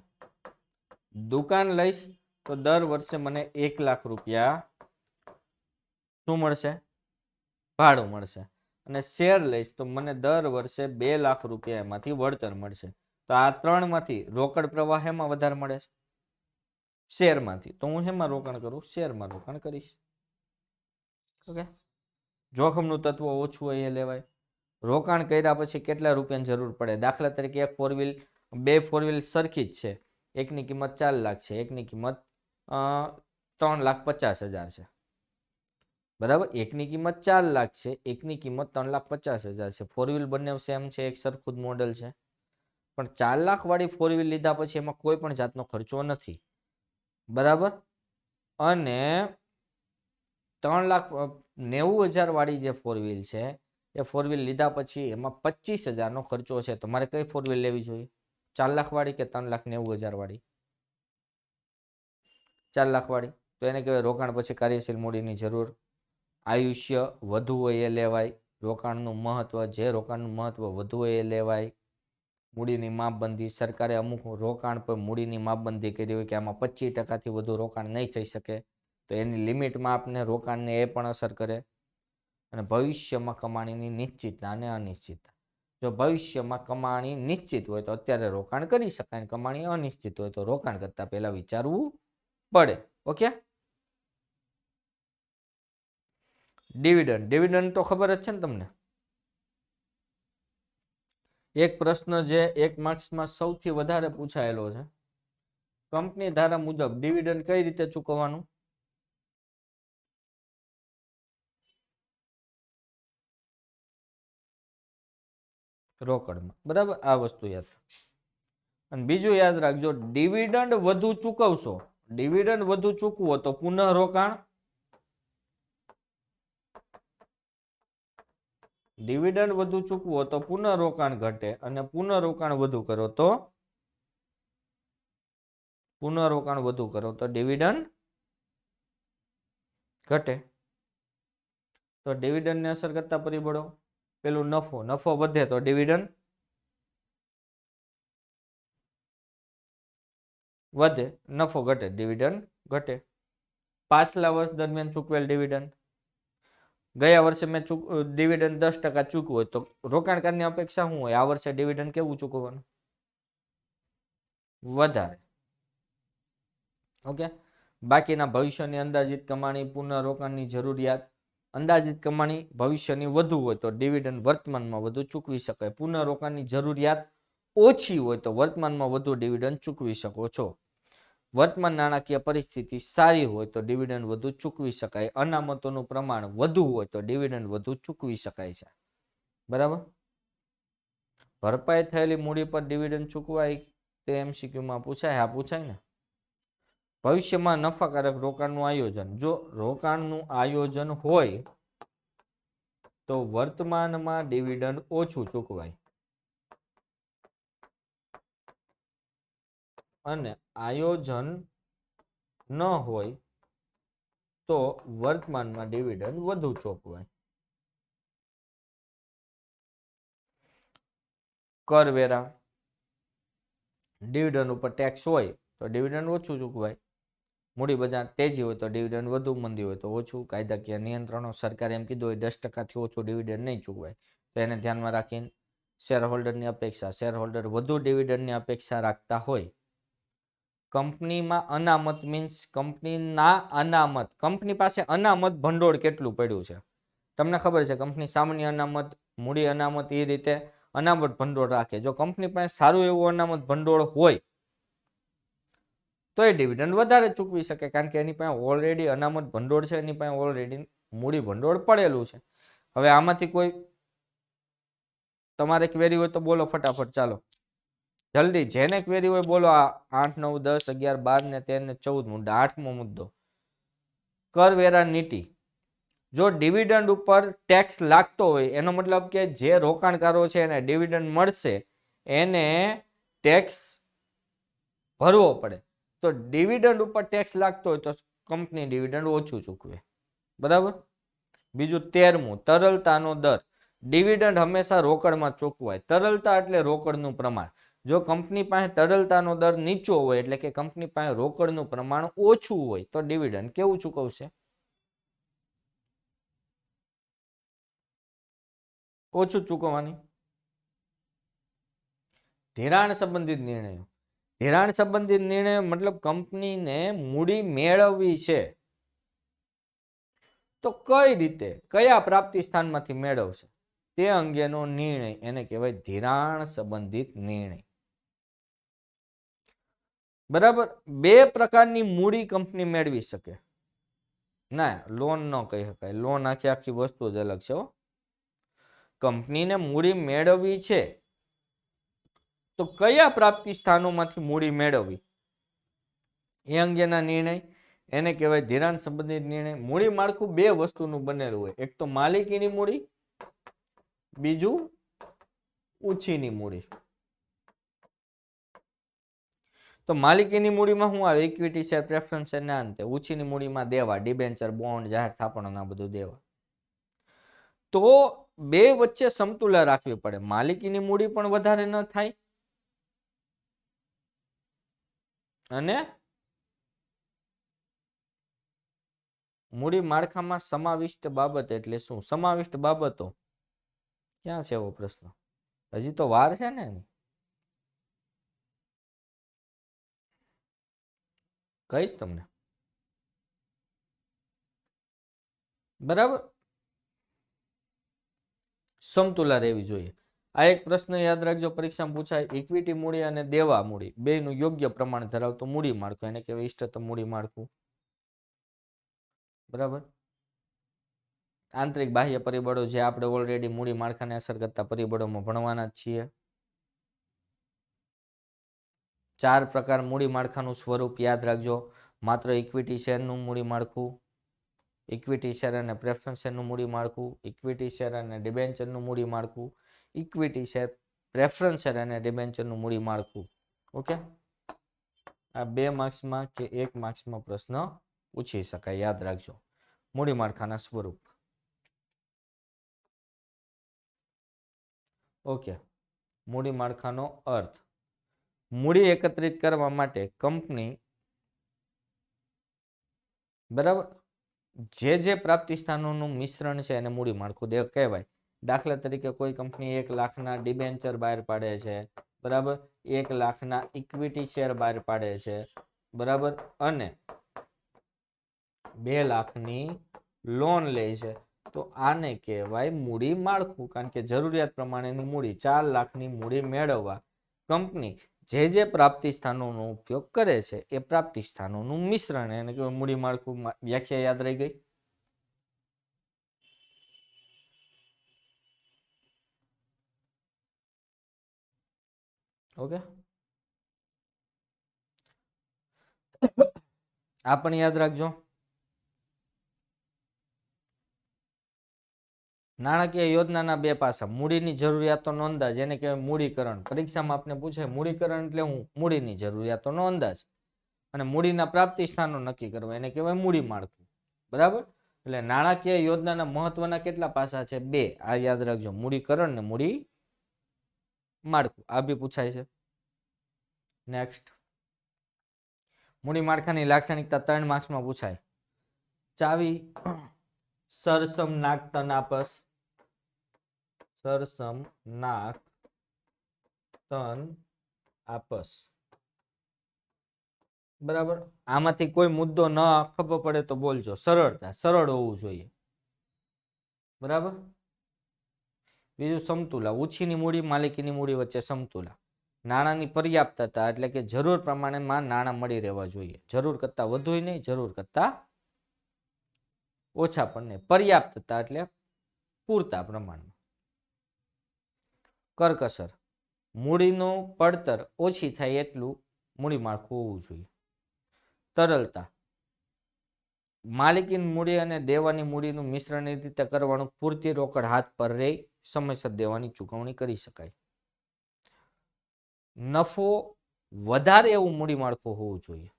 દુકાન લઈશ તો દર વર્ષે મને 1 લાખ રૂપિયા શું મળશે? ભાડું મળશે. અને શેર લઈશ તો મને દર વર્ષે 2 લાખ રૂપિયા એમાંથી વળતર મળશે. તો આ 3 માંથી રોકડ પ્રવાહ એમાં વધારે મળે છે? શેરમાંથી. તો હું એમાં રોકાણ કરું? શેરમાં રોકાણ કરીશ. ઓકે, જોખમનું તત્વ ઓછું હોય એ લેવાય. રોકાણ કર્યા પછી કેટલા રૂપિયાની જરૂર પડે? દાખલા તરીકે એક 4 વ્હીલ, 2 4 વ્હીલ સરખી જ છે, એકની કિંમત 4 લાખ છે, એકની કિંમત 3,50,000 છે, બરાબર. એકની કિંમત 4 લાખ છે, એકની કિંમત 3,50,000 છે. 4 વ્હીલ બંને સેમ છે, એક સરખું જ મોડલ છે. પણ 4 લાખ વાળી 4 વ્હીલ લીધા પછી એમાં કોઈ પણ જાતનો ખર્ચો નથી, બરાબર. અને 3,90,000 વાળી જે 4 વ્હીલ છે એ 4 વ્હીલ લીધા પછી એમાં 25,000નો ખર્ચો છે. તો મારે કઈ 4 વ્હીલ લેવી જોઈએ? 4 લાખ વાળી કે 3,90,000 વાળી? 4 લાખ વાળી. તો એને કહેવાય રોકાણ પછી કાર્યશીલ મૂડીની જરૂર. આયુષ્ય વધુ હોય એ લેવાય. રોકાણનું મહત્વ, જે રોકાણનું મહત્વ વધુ હોય એ લેવાય. મૂડીની માપબંધી, સરકારે અમુક રોકાણ પર મૂડીની માપબંધી કરી હોય કે આમાં 25% વધુ રોકાણ નહીં થઈ શકે, તો એની લિમિટમાં આપને રોકાણને એ પણ અસર કરે. અને ભવિષ્યમાં કમાણીની નિશ્ચિતતા અને અનિશ્ચિતતા. જો ભવિષ્યમાં કમાણી નિશ્ચિત હોય તો અત્યારે રોકાણ કરી શકાય, કમાણી અનિશ્ચિત હોય તો રોકાણ કરતા પહેલા વિચારવું પડે. ઓકે, ડિવિડન્ડ તો ખબર જ છે ને તમને. એક પ્રશ્ન જે 1 માર્ક્સમાં સૌથી વધારે પૂછાયેલો છે, કંપની ધારા મુજબ ડિવિડન્ડ કઈ રીતે ચૂકવવાનું? રોકડમાં, બરાબર. આ વસ્તુ યાદ. અને બીજું યાદ રાખજો, ડિવિડન્ડ વધુ ચૂકવશો, ડિવિડન્ડ વધુ ચૂકવો તો પુનઃ રોકાણ, ડિવિડન્ડ વધુ ચૂકવો તો પુનઃ રોકાણ ઘટે, અને પુનઃ રોકાણ વધુ કરો તો ડિવિડન્ડ ઘટે. તો ડિવિડન્ડને અસર કરતા પરિબળો, પેલું નફો વધે તો ડિવિડન્ડ વધે, નફો ઘટે ડિવિડન્ડ ઘટે. પાછલા વર્ષ દરમિયાન ચૂકવેલ ડિવિડન્ડ, ગયા વર્ષે મેં ડિવિડન્ડ 10% ચૂકવું હોય તો રોકાણકારની અપેક્ષા શું હોય? આ વર્ષે ડિવિડન્ડ કેવું ચૂકવવાનું? વધારે. ઓકે, બાકીના ભવિષ્યની અંદાજિત કમાણી, પુનઃ રોકાણની જરૂરિયાત. અંદાજિત કમાણી ભવિષ્યની વધુ હોય તો ડિવિડન્ડ વર્તમાનમાં વધુ ચૂકવી શકાય. પુનઃ રોકાણની જરૂરિયાત ઓછી હોય તો વર્તમાનમાં વધુ ડિવિડન્ડ ચૂકવી શકો છો. વર્તમાન નાણાકીય પરિસ્થિતિ સારી હોય તો ડિવિડન્ડ વધુ ચૂકવી શકાય, અનામતોનું પ્રમાણ વધુ હોય તો ડિવિડન્ડ વધુ ચૂકવી શકાય છે. બરાબર. ભરપાઈ થયેલી મૂડી પર ડિવિડન્ડ ચૂકવાય તે એમસીક્યુમાં પૂછાય. હા, પૂછાય ને. ભવિષ્યમાં નફાકારક રોકાણનું આયોજન. જો રોકાણનું આયોજન હોય તો વર્તમાનમાં ડિવિડન્ડ ઓછું ચૂકવાય અને આયોજન ન હોય તો વર્તમાનમાં ડિવિડન્ડ વધુ ચૂકવાય. કરવેરા, ડિવિડન્ડ ઉપર ટેક્સ હોય તો ડિવિડન્ડ ઓછું ચૂકવાય. મૂડી બજાર તેજી હોય તો ડિવિડન્ડ વધુ, મંદી હોય તો ઓછું. કાયદાકીય નિયંત્રણો, સરકારે એમ કીધું હોય 10%થી ઓછું ડિવિડન્ડ નહીં ચૂકવાય, તો એને ધ્યાનમાં રાખીને શેર હોલ્ડરની અપેક્ષા, શેર હોલ્ડર વધુ ડિવિડન્ડની અપેક્ષા રાખતા હોય. કંપનીમાં અનામત મીન્સ કંપનીના અનામત, કંપની પાસે અનામત ભંડોળ કેટલું પડ્યું છે તમને ખબર છે. કંપની સામાન્ય અનામત, મૂડી અનામત એ રીતે અનામત ભંડોળ રાખે. જો કંપની પાસે સારું એવું અનામત ભંડોળ હોય તો એ ડિવિડન્ડ વધારે ચૂકવી શકે, કારણ કે એની પાસે ઓલરેડી અનામત ભંડોળ છે, એની પાસે ઓલરેડી મૂડી ભંડોળ પડેલું છે. હવે આમાંથી કોઈ તમારે ક્વેરી હોય તો બોલો ફટાફટ, ચાલો જલ્દી. જેને ક્વેરી હોય બોલો. 8, 9, 10, 11, 12 ને 13 ને 14 મુદ્દા. 8મો મુદ્દો, કરવેરા નીતિ. જો ડિવિડન્ડ ઉપર ટેક્સ લાગતો હોય એનો મતલબ કે જે રોકાણકારો છે એને ડિવિડન્ડ મળશે એને ટેક્સ ભરવો પડે. તો ડિવિડન્ડ ઉપર ટેક્સ લાગતો હોય તો કંપની ડિવિડન્ડ ઓછું ચૂકવે. બરાબર. બીજું 13મું, તરલતાનો દર. ડિવિડન્ડ હંમેશા રોકડમાં ચૂકવાય. તરલતા એટલે રોકડનું પ્રમાણ. જો કંપની પાસે તરલતાનો દર નીચો હોય એટલે કે કંપની પાસે રોકડનું પ્રમાણ ઓછું હોય તો ડિવિડન્ડ કેવું ચૂકવશે? ઓછું ચૂકવવાની. ધિરાણ સંબંધિત નિર્ણયો. ધિરાણ સંબંધિત નિર્ણય મતલબ કંપનીને મૂડી મેળવવી છે તો કઈ રીતે, કયા પ્રાપ્તિ સ્થાનમાંથી મેળવશે તે અંગેનો નિર્ણય એને કહેવાય ધિરાણ સંબંધિત નિર્ણય. બરાબર. 2 પ્રકારની મૂડી કંપની મેળવી શકે. ના, લોન ન કહી શકાય. લોન આખી વસ્તુ જ અલગ છે. કંપનીને મૂડી મેળવવી છે તો કયા પ્રાપ્તિ સ્થાનોમાંથી મૂડી મેળવવી એ અંગેના નિર્ણય એને કહેવાય ધિરાણ સંબંધિત નિર્ણય. મૂડી માળખું 2 વસ્તુનું બનેલું હોય. એક તો માલિકીની મૂડી, બીજું ઉછીની મૂડી. તો માલિકીની મૂડીમાં શું આવે? ઇક્વિટી શેર, પ્રેફરન્સ શેર ના અંતે. ઉછીની મૂડીમાં દેવા, ડિબેન્ચર, બોન્ડ, જાહેર થાપણો, બધું દેવા. તો 2 વચ્ચે સમતુલા રાખવી પડે. માલિકીની મૂડી પણ વધારે ન થાય અને મૂડી માળખામાં સમાવિષ્ટ બાબત એટલે શું? સમાવિષ્ટ બાબતો ક્યાં છે એવો પ્રશ્ન? હજી તો વાર છે ને. કહીશ તમને. બરાબર. સમતુલા રહેવી જોઈએ. આ એક પ્રશ્ન યાદ રાખજો, પરીક્ષામાં પૂછાય. ઇક્વિટી મૂડી અને દેવા મૂડી બેનું યોગ્ય પ્રમાણ ધરાવતું મૂડી માળખું એને કહેવાય ઇષ્ટતમ મૂડી માળખું. બરાબર. આંતરિક બાહ્ય પરિબળો જે આપણે ઓલરેડી મૂડી માળખાને અસર કરતા પરિબળોમાં ભણવાના જ છીએ. 4 પ્રકાર મૂડી માળખાનું સ્વરૂપ યાદ રાખજો. માત્ર ઇક્વિટી શેરનું મૂડી માળખું, ઇક્વિટી શેર અને પ્રેફરન્સ શેરનું મૂડી માળખું, ઇક્વિટી શેર અને ડિબેન્ચરનું મૂડી માળખું, ઇક્વિટી શેર, પ્રેફરન્સ શેર અને ડિબેન્ચરનું મૂડી માળખું. ઓકે. આ 2 માર્ક્સમાં કે 1 માર્ક્સમાં પ્રશ્ન પૂછી શકાય. યાદ રાખજો મૂડી માળખાના સ્વરૂપ. ઓકે. મૂડી માળખાનો અર્થ. મૂડી એકત્રિત કરવા માટે કંપની બરાબર જે પ્રાપ્તિ સ્થાનોનું મિશ્રણ છે એને મૂડી માળખું કહેવાય. દાખલા તરીકે કોઈ કંપની 1 લાખના ડિબેન્ચર બહાર પાડે છે, બરાબર, 1 લાખના ઇક્વિટી શેર બહાર પાડે છે, બરાબર, અને 2 લાખની લોન લે છે, તો આને કહેવાય મૂડી માળખું. કારણ કે જરૂરિયાત પ્રમાણેની મૂડી 4 લાખની મૂડી મેળવવા કંપની જે પ્રાપ્તિ સ્થાનોનો ઉપયોગ કરે છે એ પ્રાપ્તિ સ્થાનોનું મિશ્રણ, એને કહેવાય મૂડી માળખું. વ્યાખ્યા યાદ રહી ગઈ? ઓકે, આ પણ યાદ રાખજો. નાણાકીય યોજનાના બે પાસા: મૂડીની જરૂરિયાતોનો અંદાજ, એને કહેવાય મૂડીકરણ. પરીક્ષામાં આપને પૂછે મૂડીકરણ એટલે હું? મૂડીની જરૂરિયાતોનો અંદાજ. અને મૂડીના પ્રાપ્તિ સ્થાનો નક્કી કરવા, એને કહેવાય મૂડી માળખું. બરાબર? એટલે નાણાકીય યોજનાના મહત્વના કેટલા પાસા છે? બે. આ યાદ રાખજો, મૂડીકરણ ને મૂડી માળખું. આ બી પૂછાય છે. નેક્સ્ટ, મૂડી માળખાની લાક્ષણિકતા 3 માર્ક્સમાં પૂછાય. ચાવી, સરસમ નાક તન આપસ. સરસમ નાક તન આપસ. બરાબર? આમાંથી કોઈ મુદ્દો ન ખબર પડે તો બોલજો. સરળતા, સરળ હોવું જોઈએ. બરાબર? બીજું સમતુલા, ઓછીની મૂડી માલિકીની મૂડી વચ્ચે સમતુલા. નાણાંની પર્યાપ્તતા એટલે કે જરૂર પ્રમાણેમાં નાણાં મળી રહેવા જોઈએ. જરૂર કરતા વધુ નહીં, જરૂર કરતા ઓછા પણ નહીં. પર્યાપ્તતા એટલે પૂરતા પ્રમાણમાં. કરકસર, મૂડીનું પડતર ઓછી થાય એટલું મૂડી માળખું હોવું જોઈએ. તરલતા, માલિકીની મૂડી અને દેવાની મૂડીનું મિશ્રણ એ રીતે કરવાનું પૂરતી રોકડ હાથ પર રહી સમયસર દેવાની ચૂકવણી કરી શકાય. નફો વધારે એવું મૂડી માળખું હોવું જોઈએ.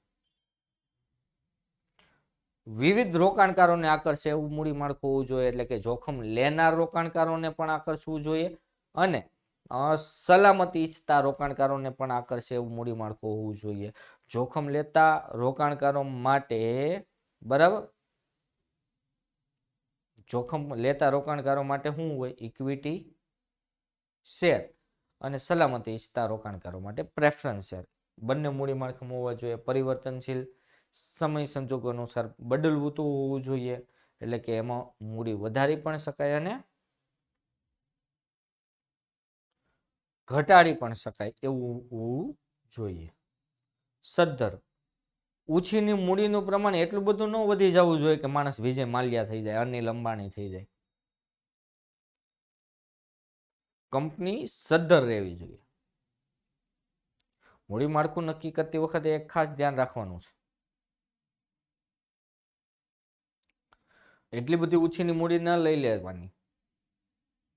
વિવિધ રોકાણકારોને આકર્ષે એવું મૂડી માળખું હોવું જોઈએ, એટલે કે જોખમ લેનાર રોકાણકારોને પણ આકર્ષવું જોઈએ અને સલામતી ઈચ્છતા રોકાણકારોને પણ આકર્ષે એવું મૂડી માળખું હોવું જોઈએ. જોખમ લેતા રોકાણકારો માટે, બરાબર, જોખમ લેતા રોકાણકારો માટે શું હોય? Equity share. અને સલામતી ઈચ્છતા રોકાણકારો માટે પ્રેફરન્સ શેર. બંને મૂડી માળખામાં હોવા જોઈએ. પરિવર્તનશીલ, સમય સંજોગો અનુસાર બદલવું હોવું જોઈએ, એટલે કે એમાં મૂડી વધારી પણ શકાય અને ઘટાડી પણ શકાય એવું હોવું જોઈએ. સદ્ધર, ઓછીની મૂડીનું પ્રમાણ એટલું બધું ન વધી જવું જોઈએ કે માણસ વિજય માલ્યા થઈ જાય, અનિલ અંબાણી થઈ જાય. કંપની સદ્ધર રહેવી જોઈએ. મૂડી માળખું નક્કી કરતી વખતે એક ખાસ ધ્યાન રાખવાનું છે. એટલી બધી ઓછીની મૂડી ન લઈ લેવાની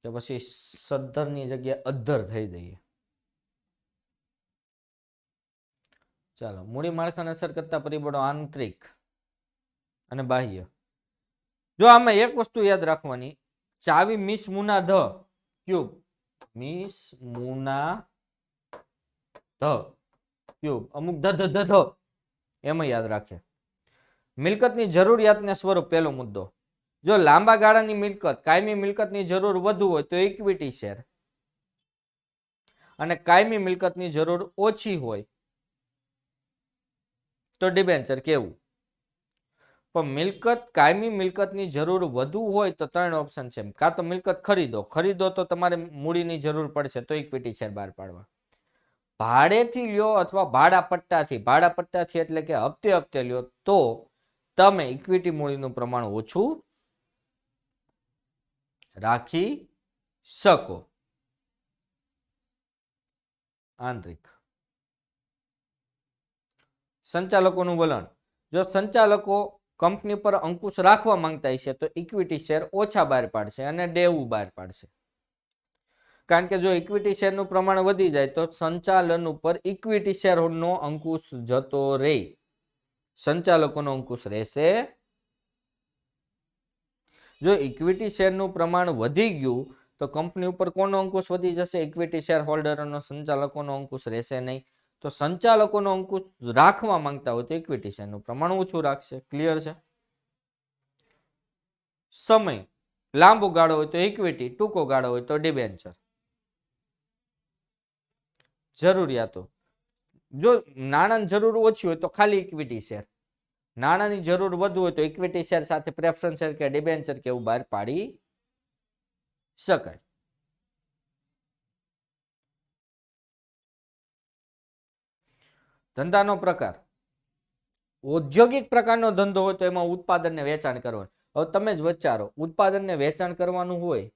કે પછી સદ્ધરની જગ્યાએ અદ્ધર થઈ જઈએ. ચાલો, મૂડી માળખાને અસર કરતા પરિબળો આંતરિક અને બાહ્ય. જો આમાં એક વસ્તુ યાદ રાખવાની, ચાવી મિસ મુના ધ ક્યુબ, મિસ મુના ધ ક્યુબ, અમુક ધ એમાં યાદ રાખે. મિલકતની જરૂરિયાતને સ્વરૂપ, પહેલો મુદ્દો. જો લાંબા ગાળાની મિલકત, કાયમી મિલકતની જરૂર વધુ હોય તો ઇક્વિટી શેર, અને કાયમી મિલકતની જરૂર ઓછી હોય તો ડિબેન્ચર કેવું. પણ મિલકત, કાયમી મિલકતની જરૂર વધુ હોય તો 3 ઓપ્શન છે. કાં તો મિલકત ખરીદો તો તમારે મૂડીની જરૂર પડશે તો ઇક્વિટી શેર બહાર પાડવા. ભાડેથી લ્યો અથવા ભાડા પટ્ટાથી એટલે કે હપ્તે લ્યો તો તમે ઇક્વિટી મૂડીનું પ્રમાણ ઓછું રાખી શકો. આંતરિક, સંચાલકોનું વલણ. જો સંચાલકો કંપની પર અંકુશ રાખવા માંગતા હશે તો ઇક્વિટી શેર ઓછા બહાર પાડશે અને દેવું બહાર પાડશે. કારણ કે જો ઇક્વિટી શેરનું પ્રમાણ વધી જાય તો સંચાલન ઉપર ઇક્વિટી શેરનો અંકુશ જતો રહે, સંચાલકોનો અંકુશ રહેશે. જો ઇક્વિટી શેરનું પ્રમાણ વધી ગયું તો કંપની ઉપર કોનો અંકુશ વધી જશે? ઇક્વિટી શેર હોલ્ડરનો, સંચાલકોનો અંકુશ રહેશે નહીં. તો સંચાલકોનો અંકુશ રાખવા માંગતા હોય તો ઇક્વિટી શેરનું પ્રમાણ ઓછું રાખશે. ક્લિયર છે? સમય લાંબો ગાળો હોય તો ઇક્વિટી, ટૂંકો ગાળો હોય તો ડિબેન્ચર. જરૂરિયાતો, જો નાણાંની જરૂર ઓછી હોય તો ખાલી ઇક્વિટી શેર, નાણાંની જરૂર વધુ હોય તો ઇક્વિટી શેર સાથે પ્રેફરન્સ શેર કે ડિબેન્ચર કે એવું બહાર પાડી શકાય. ધંધાનો પ્રકાર, ઔદ્યોગિક પ્રકારનો ધંધો હોય તો એમાં ઉત્પાદન ને વેચાણ કરવાનું. હવે તમે જ વિચારો, ઉત્પાદન ને વેચાણ કરવાનું હોય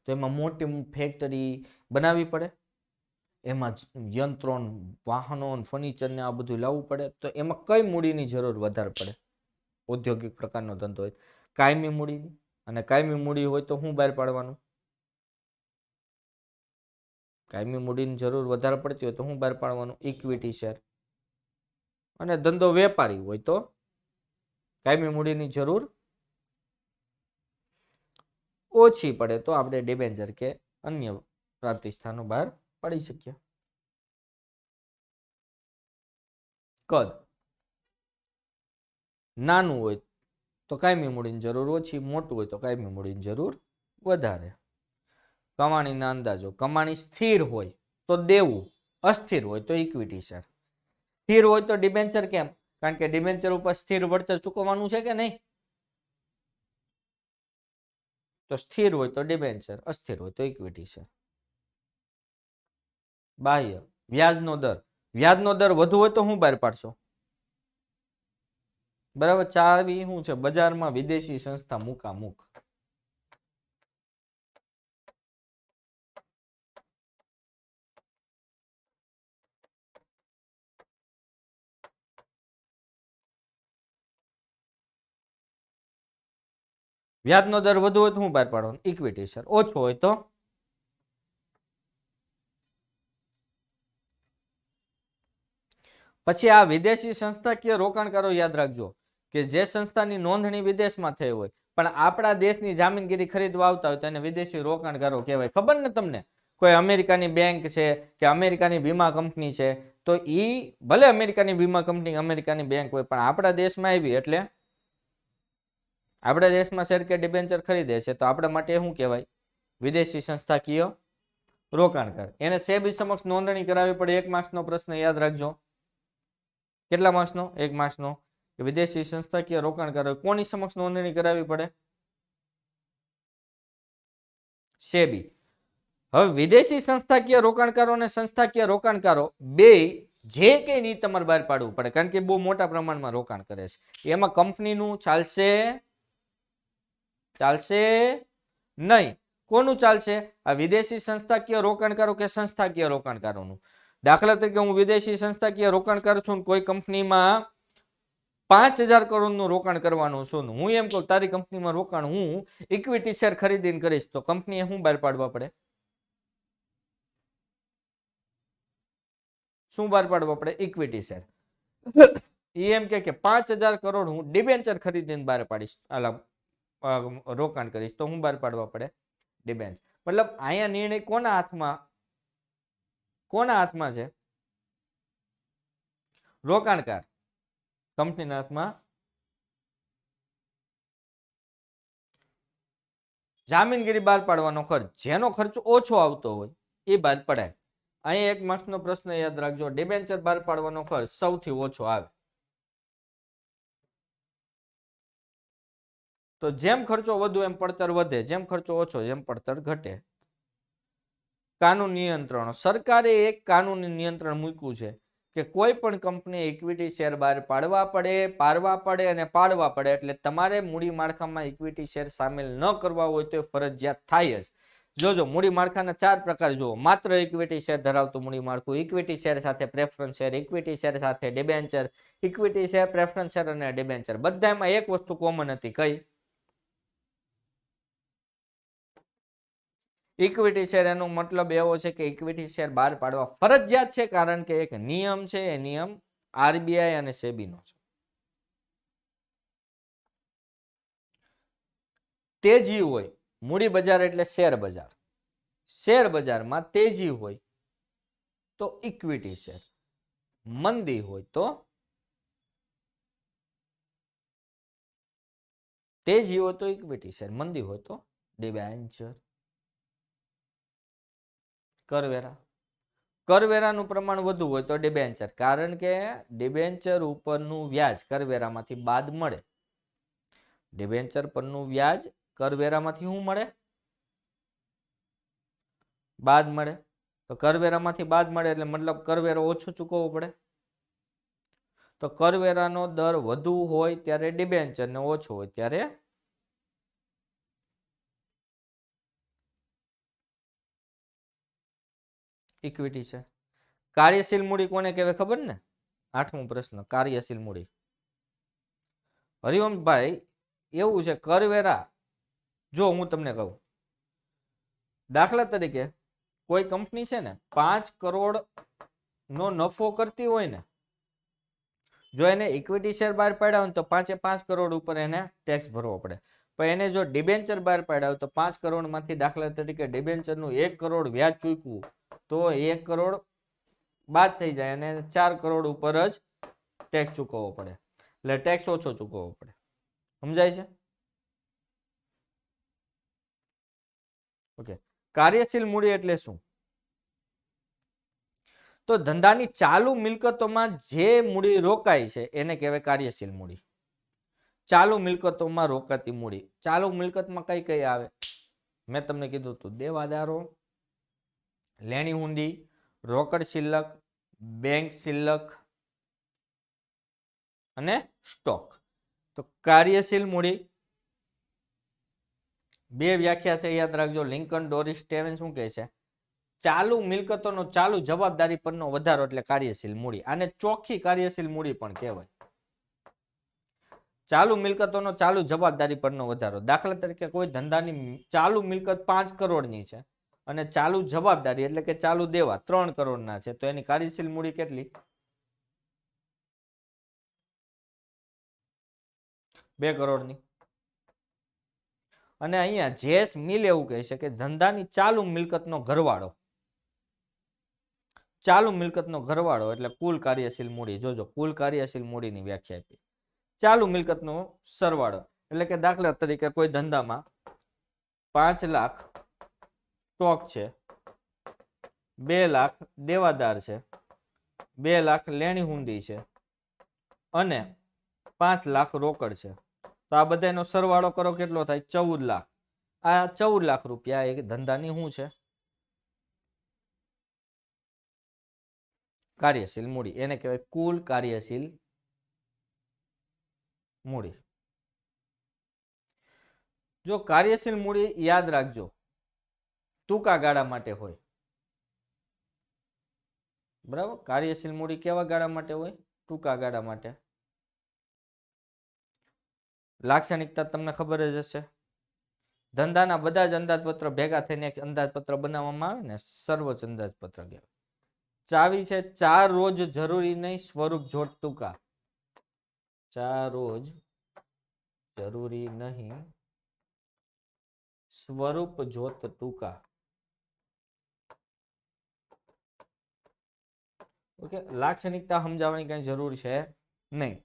તો એમાં મોટી ફેક્ટરી બનાવવી પડે, એમાં યંત્રો, વાહનો, ફર્નિચર ને આ બધું લાવવું પડે. તો એમાં કઈ મૂડીની જરૂર વધારે પડે? ઔદ્યોગિક પ્રકારનો ધંધો હોય કાયમી મૂડીની. અને કાયમી મૂડી હોય તો શું બહાર પાડવાનું? કાયમી મૂડીની જરૂર વધારે પડતી હોય તો શું બહાર પાડવાનું? Equity share. અને ધંધો વેપારી હોય તો કાયમી મૂડીની જરૂર ઓછી પડે તો આપણે ડિબેન્ચર કે અન્ય પ્રાપ્તિ સ્થાનો બહાર પાડી શકીએ. કદ નાનું હોય તો કાયમી મૂડીની જરૂર ઓછી, મોટું હોય તો કાયમી મૂડીની જરૂર વધારે. કમાણીના અંદાજો, કમાણી સ્થિર હોય તો દેવું, અસ્થિર હોય તો ઇક્વિટી શેર. સ્થિર હોય તો ડિબેન્ચર. કેમ? કારણ કે ડિબેન્ચર ઉપર સ્થિર વળતર ચૂકવવાનું છે કે નહીં? તો સ્થિર હોય તો ડિબેન્ચર, અસ્થિર હોય તો ઇક્વિટી શેર. બાહ્ય વ્યાજનો દર, વ્યાજનો દર વધુ હોય તો શું બહાર પાડશો? બરાબર, ચાવી શું છે? બજારમાં વિદેશી સંસ્થા મુકામુક. વ્યાજનો દર વધુ હોય તો શું બહાર પાડવાનું? Equity share. ઓછો હોય તો પછી આ વિદેશી સંસ્થાકીય રોકાણકારો યાદ રાખજો કે જે સંસ્થાની નોંધણી વિદેશમાં થઈ હોય પણ આપણા દેશની જામીનગીરી ખરીદવા આવતા હોય તો એને વિદેશી રોકાણકારો કહેવાય. ખબર ને તમને? કોઈ અમેરિકાની બેંક છે કે અમેરિકાની વીમા કંપની છે તો એ ભલે અમેરિકાની વીમા કંપની, અમેરિકાની બેંક હોય, પણ આપણા દેશમાં આવી એટલે આપણા દેશમાં શેર કે ડિબેન્ચર ખરીદે છે તો આપણા માટે શું કહેવાય? વિદેશી સંસ્થાકીય રોકાણકાર. એને સેબી સમક્ષ નોંધણી કરાવવી પડે. 1 માર્ક્સનો પ્રશ્ન યાદ રાખજો. કેટલા માર્ક્સનો? 1 માર્ક્સનો. વિદેશી સંસ્થાકીય રોકાણકારો કોની સમક્ષ નોંધણી કરાવવી પડે? સેબી. હવે વિદેશી સંસ્થાકીય રોકાણકારો અને સંસ્થાકીય રોકાણકારો બે જે કે નહીં તમારે બહાર પાડવું પડે, કારણ કે બહુ મોટા પ્રમાણમાં રોકાણ કરે છે. એમાં કંપનીનું ચાલશે? ચાલશે નહીં. કોનું ચાલશે? આ વિદેશી સંસ્થાકીય રોકાણકારો કે સંસ્થાકીય રોકાણકારોનું. દાખલા તરીકે હું વિદેશી સંસ્થાકીય રોકાણકાર છું, કોઈ કંપનીમાં 5,000 કરોડનું રોકાણ કરવાનું છું. હું એમ કહું તારી કંપનીમાં રોકાણ હું ઇક્વિટી શેર ખરીદીને કરીશ તો કંપનીએ શું બહાર પાડવા પડે? શું બહાર પાડવા પડે? Equity share. એમ કે 5,000 કરોડ હું ડિબેન્ચર ખરીદીને બહાર પાડીશ, રોકાણ કરીશ તો હું બહાર પાડવા પડે? ડિબેન્ચર. મતલબ અહીંયા નિર્ણય કોના હાથમાં? કોના હાથમાં છે? રોકાણકાર. કંપનીના હાથમાં. જામીનગીરી બહાર પાડવાનો ખર્ચ, જેનો ખર્ચ ઓછો આવતો હોય એ બહાર પડાય. અહીં 1 માર્ક્સનો પ્રશ્ન યાદ રાખજો. ડિબેન્ચર બહાર પાડવાનો ખર્ચ સૌથી ઓછો આવે. તો જેમ ખર્ચો વધુ એમ પડતર વધે, જેમ ખર્ચો ઓછો એમ પડતર ઘટે. કાનૂન નિયંત્રણો. સરકારે એક કાનૂની નિયંત્રણ મૂક્યું છે કે કોઈ પણ કંપની ઇક્વિટી શેર બહાર પાડવા પડે, પાડવા પડે અને પાડવા પડે. એટલે તમારે મૂડી માળખામાં ઇક્વિટી શેર સામેલ ન કરવા હોય તો ફરજિયાત થાય જ. જોજો, મૂડી માળખાના 4 પ્રકાર જુઓ. માત્ર ઇક્વિટી શેર ધરાવતું મૂડી માળખું, ઇક્વિટી શેર સાથે પ્રેફરન્સ શેર, ઇક્વિટી શેર સાથે debenture, equity share, preference share અને ડિબેન્ચર. બધામાં એક વસ્તુ કોમન હતી. કઈ? Equity share. એનો મતલબ એવો છે કે ઇક્વિટી શેર બહાર પાડવા ફરજિયાત છે, કારણ કે એક નિયમ છે. એ નિયમ આરબીઆઈ અને સેબીનો છે. તેજી હોય, મૂડી બજાર એટલે શેર બજાર. શેર બજારમાં તેજી હોય તો ઇક્વિટી શેર, મંદી હોય તો તેજી હોય તો ઇક્વિટી શેર, મંદી હોય તો ડિબેન્ચર. કરવેરા. કરવેરાનું પ્રમાણ વધુ હોય તો ડિબેન્ચર, કારણ કે ડિબેન્ચર ઉપરનું વ્યાજ કરવેરામાંથી બાદ મળે. ડિબેન્ચર પરનું વ્યાજ કરવેરામાંથી શું મળે? બાદ મળે. તો કરવેરામાંથી બાદ મળે એટલે મતલબ કરવેરો ઓછો ચૂકવવો પડે. તો કરવેરાનો દર વધુ હોય ત્યારે ડિબેન્ચર ને ઓછો હોય ત્યારે ઇક્વિટી છે. કાર્યશીલ મૂડી કોને કહેવાય ખબર ને? 8મો પ્રશ્ન, કાર્યશીલ મૂડી. હરિઓમભાઈ એવું છે, કરવેરા જો હું તમને કહું, દાખલા તરીકે કોઈ કંપની છે ને 5 કરોડ નો નફો કરતી હોય ને, જો એને ઇક્વિટી શેર બહાર પાડ્યા હોય તો 5 કરોડ ઉપર એને ટેક્સ ભરવો પડે. પણ એને જો ડિબેન્ચર બહાર પાડ્યા હોય તો 5 કરોડ માંથી દાખલા તરીકે ડિબેન્ચરનું 1 કરોડ વ્યાજ ચૂકવું તો 1 કરોડ બાદ થઈ જાય અને 4 કરોડ ઉપર જ ટેક્સ ચૂકવવો પડે. એટલે ટેક્સ ઓછો ચૂકવવો પડે. સમજાય છે? ઓકે. કાર્યશીલ મૂડી એટલે શું? તો ધંધાની ચાલુ મિલકતોમાં જે મૂડી રોકાય છે એને કહેવાય કાર્યશીલ મૂડી. ચાલુ મિલકતોમાં રોકાતી મૂડી. ચાલુ મિલકતમાં કઈ કઈ આવે? મેં તમને કીધું હતું, દેવાદારો, લેણી હુંડી, રોકડ શિલ્લક, બેંક શિલ્લક અને સ્ટોક. તો કાર્યશીલ મૂડી બે વ્યાખ્યા છે, યાદ રાખજો. લિંકન ડોરિસ સ્ટેવન શું કહે છે? ચાલુ મિલકતોનો ચાલુ જવાબદારી પરનો વધારો એટલે કાર્યશીલ મૂડી. આને ચોખ્ખી કાર્યશીલ મૂડી પણ કહેવાય. ચાલુ મિલકતોનો ચાલુ જવાબદારી પરનો વધારો. દાખલા તરીકે કોઈ ધંધાની ચાલુ મિલકત 5 કરોડની છે અને ચાલુ જવાબદારી એટલે કે ચાલુ દેવા 3 કરોડના છે, તો એની કાર્યશીલ મૂડી કેટલી? 2 કરોડની. અને અહીંયા જેસ મિલ એવું કહે છે કે ધંધાની ચાલુ મિલકતનો ઘરવાળો, ચાલુ મિલકતનો ઘરવાળો એટલે કુલ કાર્યશીલ મૂડી. જોજો, કુલ કાર્યશીલ મૂડીની વ્યાખ્યા આપી. ચાલુ મિલકતનો સરવાળો એટલે કે દાખલા તરીકે કોઈ ધંધામાં 5 લાખ સ્ટોક છે, 2 લાખ દેવાદાર છે, 2 લાખ લેણી હુંડી છે અને 5 લાખ રોકડ છે. તો આ બધાનો સરવાળો કરો, કેટલો થાય? 14 લાખ. આ 14 લાખ રૂપિયા એક ધંધાની શું છે? કાર્યશીલ મૂડી. એને કહેવાય કુલ કાર્યશીલ મૂડી. જો કાર્યશીલ મૂડી યાદ રાખજો ટૂંકા ગાળા માટે હોય. બરાબર? કાર્યશીલ મૂડી કેવા ગાળા માટે હોય? ટૂંકા ગાળા માટે. લાક્ષણિકતા તમને ખબર જ હશે. ધંધાના બધા જ અંદાજપત્ર ભેગા થઈને એક અંદાજપત્ર બનાવવામાં આવે ને, સર્વોચ્ચ અંદાજપત્ર કહેવાય. ચાવી છે 4 રોજ જરૂરી નહીં, સ્વરૂપ જોત ટૂંકા. 4 રોજ જરૂરી નહીં, સ્વરૂપ જોત ટૂંકા. ઓકે. લાક્ષણિકતા સમજાવવાની કઈ જરૂર છે નહીં.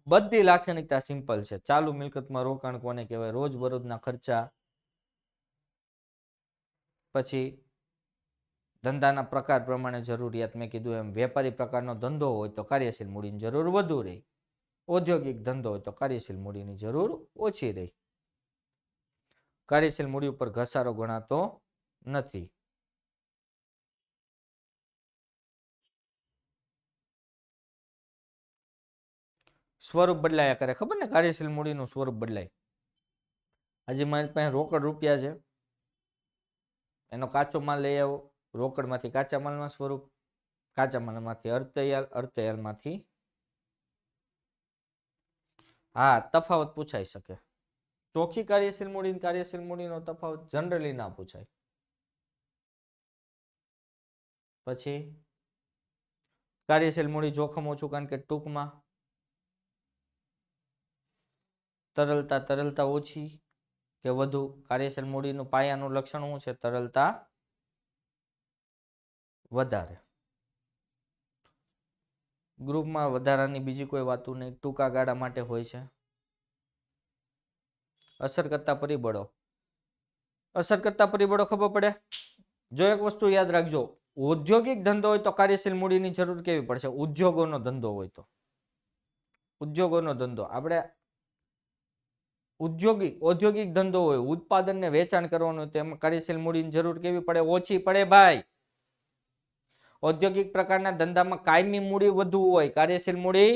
બધી લાક્ષણિકતા સિમ્પલ છે. ચાલુ મિલકતમાં રોકાણ કોને કહેવાય? રોજબરોજના ખર્ચા. પછી ધંધાના પ્રકાર પ્રમાણે જરૂરિયાત. મેં કીધું એમ, વેપારી પ્રકારનો ધંધો હોય તો કાર્યશીલ મૂડીની જરૂર વધુ રહી. ઔદ્યોગિક ધંધો હોય તો કાર્યશીલ મૂડીની જરૂર ઓછી રહી. કાર્યશીલ મૂડી ઉપર ઘસારો ગણાતો નથી. સ્વરૂપ બદલાયા કરે. ખબર ને? કાર્યશીલ મૂડીનું સ્વરૂપ બદલાય. આજે મારી પાસે રોકડ રૂપિયા છે, એનો કાચો માલ લઈ આવો, રોકડમાંથી કાચા માલમાં સ્વરૂપ, કાચા માલમાંથી અર્ધતૈયાર, અર્ધતૈયારમાંથી. હા, તફાવત પૂછાઈ શકે. ચોખ્ખી કાર્યશીલ મૂડી અને કાર્યશીલ મૂડીનો તફાવત જનરલી ના પૂછાય. પછી કાર્યશીલ મૂડી જોખમ ઓછું, કારણ કે ટૂંકમાં તરલતા ઓછી કે વધુ. કાર્યશીલ મૂડીનું પાયાનું લક્ષણ શું છે? તરલતા વધારે. ગ્રુપમાં વધારાની બીજી કોઈ વાતો નહીં, ટૂંકા ગાળા માટે હોય છે. અસર કરતા પરિબળો. અસર કરતા પરિબળો ખબર પડે. જો એક વસ્તુ યાદ રાખજો, ઔદ્યોગિક ધંધો હોય તો કાર્યશીલ મૂડીની જરૂર કેવી પડશે? ઉદ્યોગોનો ધંધો હોય તો. ઉદ્યોગોનો ધંધો આપણે ઔદ્યોગિક ધંધો હોય, ઉત્પાદન ને વેચાણ કરવાનું હોય તો એમાં કાર્યશીલ મૂડીની જરૂર કેવી પડે? ઓછી પડે ભાઈ. ઔદ્યોગિક પ્રકારના ધંધામાં કાયમી મૂડી વધુ હોય, કાર્યશીલ મૂડી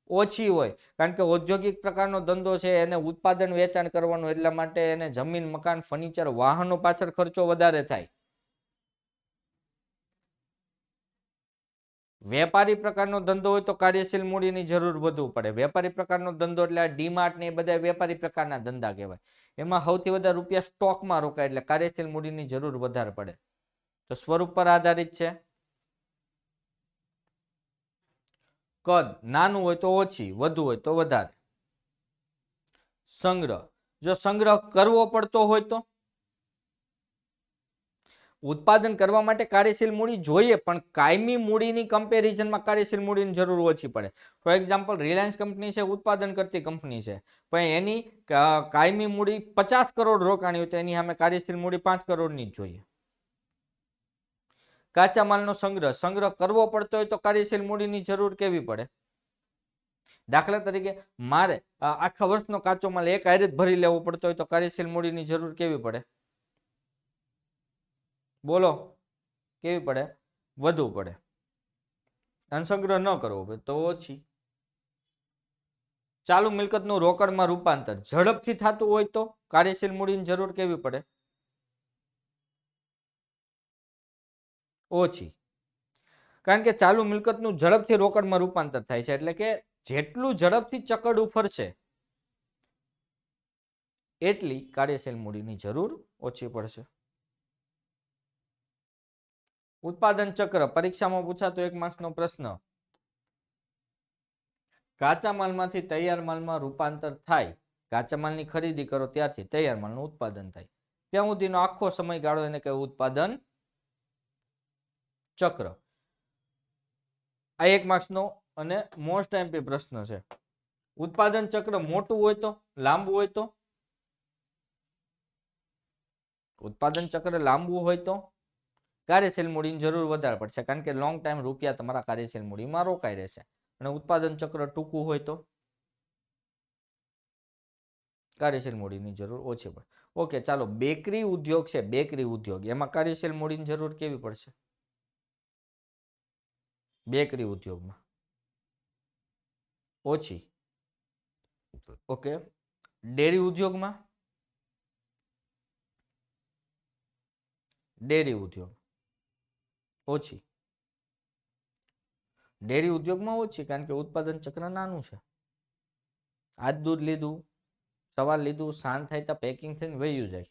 ઓછી હોય. કારણ કે ઔદ્યોગિક પ્રકારનો ધંધો છે એને ઉત્પાદન વેચાણ કરવાનું, એટલા માટે એને જમીન, મકાન, ફર્નિચર, વાહનો પાછળ ખર્ચો વધારે થાય. વેપારી પ્રકારનો ધંધો હોય તો કાર્યશીલ મૂડીની જરૂર વધુ પડે. વેપારી પ્રકારનો ધંધો એટલે ડીમાર્ટ ને એ બધા વેપારી પ્રકારના ધંધા કહેવાય. એમાં સૌથી વધારે રૂપિયા સ્ટોકમાં રોકાય એટલે કાર્યશીલ મૂડીની જરૂર વધારે પડે. તો સ્વરૂપ પર આધારિત છે. કદ નાનું હોય તો ઓછી, વધુ હોય તો વધારે. સંગ્રહ, જો સંગ્રહ કરવો પડતો હોય તો ઉત્પાદન કરવા માટે કાર્યશીલ મૂડી જોઈએ, પણ કાયમી મૂડીની કમ્પેરિઝનમાં કાર્યશીલ મૂડીની જરૂર ઓછી પડે. ફોર એક્ઝામ્પલ, રિલાયન્સ કંપની છે, ઉત્પાદન કરતી કંપની છે, પણ એની કાયમી મૂડી 50 કરોડ રોકાણી હોય તો એની સામે કાર્યશીલ મૂડી 5 કરોડની જ જોઈએ. કાચા માલનો સંગ્રહ કરવો પડતો હોય તો કાર્યશીલ મૂડીની જરૂર કેવી પડે? દાખલા તરીકે મારે આખા વર્ષનો કાચો માલ એક હારે જ ભરી લેવો પડતો હોય તો કાર્યશીલ મૂડીની જરૂર કેવી પડે? બોલો, કેવી પડે? વધુ પડે. અને સંગ્રહ ન કરવો પડે તો ઓછી. ચાલુ મિલકતનું રોકડમાં રૂપાંતર ઝડપથી થતું હોય તો કાર્યશીલ મૂડીની જરૂર કેવી પડે? ઓછી. કારણ કે ચાલુ મિલકતનું ઝડપથી રોકડમાં રૂપાંતર થાય છે, એટલે કે જેટલું ઝડપથી ચકડું ફરશે એટલી કાર્યશીલ મૂડીની જરૂર ઓછી પડશે. ઉત્પાદન ચક્ર પરીક્ષામાં પૂછાતો 1 માર્ક્સનો પ્રશ્ન. કાચા માલમાંથી તૈયાર માલમાં રૂપાંતર થાય. કાચા માલની ખરીદી કરો ત્યારથી તૈયાર માલનું ઉત્પાદન થાય, ત્યાં સુધીનો આખો સમયગાળો એને કહેવાય ઉત્પાદન ચક્ર. આ 1 માર્ક્સનો અને મોસ્ટ એમપી પ્રશ્ન છે. ઉત્પાદન ચક્ર મોટું હોય તો, લાંબુ હોય તો, ઉત્પાદન ચક્ર લાંબુ હોય તો કાર્યશીલ મૂડીની જરૂર વધારે પડશે, કારણ કે લોંગ ટાઈમ રૂપિયા તમારા કાર્યશીલ મૂડીમાં રોકાઈ રહેશે. અને ઉત્પાદન ચક્ર ટૂંકું હોય તો કાર્યશીલ મૂડીની જરૂર ઓછી પડે. ઓકે, ચાલો બેકરી ઉદ્યોગ છે, બેકરી ઉદ્યોગ, એમાં કાર્યશીલ મૂડીની જરૂર કેવી પડશે? બેકરી ઉદ્યોગમાં ઓછી. ઓકે, ડેરી ઉદ્યોગમાં, ડેરી ઉદ્યોગ ઓછી. ડેરી ઉદ્યોગમાં ઓછી કારણ કે ઉત્પાદન ચક્ર નાનું છે. આજ દૂધ લીધું, સવાર લીધું, સાંજ થાય તો પેકિંગ થઈને વયું જાય.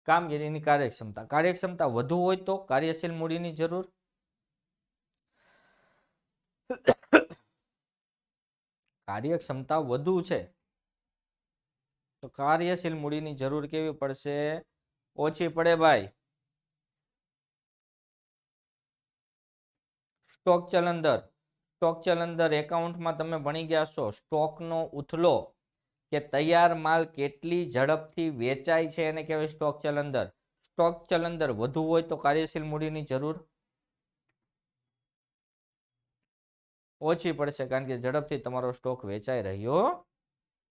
કામગીરીની કાર્યક્ષમતા, કાર્યક્ષમતા વધુ હોય તો કાર્યશીલ મૂડીની જરૂર કાર્યક્ષમતા વધુ છે તો કાર્યશીલ મૂડીની જરૂર કેવી પડશે? ઓછી પડે ભાઈ. સ્ટોક ચલન દર, સ્ટોક ચલન દર એકાઉન્ટમાં તમે ભણી ગયા છો. સ્ટોકનો ઉથલો કે તૈયાર માલ કેટલી ઝડપથી વેચાય છે એને કહેવાય સ્ટોક ચલન દર. સ્ટોક ચલન દર વધુ હોય તો કાર્યશીલ મૂડીની જરૂર ઓછી પડશે, કારણ કે ઝડપથી તમારો સ્ટોક વેચાઈ રહ્યો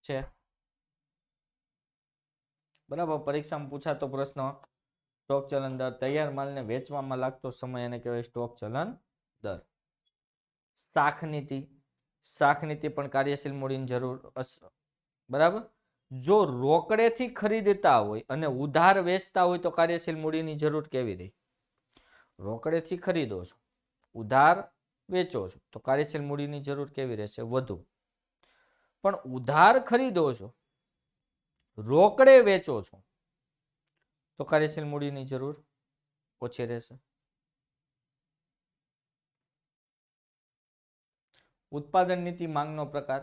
છે. બરાબર, પરીક્ષામાં પૂછાતો પ્રશ્ન સ્ટોક ચલન દર, તૈયાર માલને વેચવામાં લાગતો સમય એને કહેવાય સ્ટોક ચલન દર. શાખ નીતિ, શાખ નીતિ પણ કાર્યશીલ મૂડીની જરૂર. બરાબર, જો રોકડેથી ખરીદતા હોય અને ઉધાર વેચતા હોય તો કાર્યશીલ મૂડીની જરૂર કેવી રહી? રોકડેથી ખરીદો છો, ઉધાર વેચો છો તો કાર્યશીલ મૂડીની જરૂર કેવી રહેશે? વધુ. પણ ઉધાર ખરીદો છો, રોકડે વેચો છો તો કાર્યશીલ મૂડીની જરૂર ઓછી રહેશે. ઉત્પાદન નીતિ માંગનો પ્રકાર.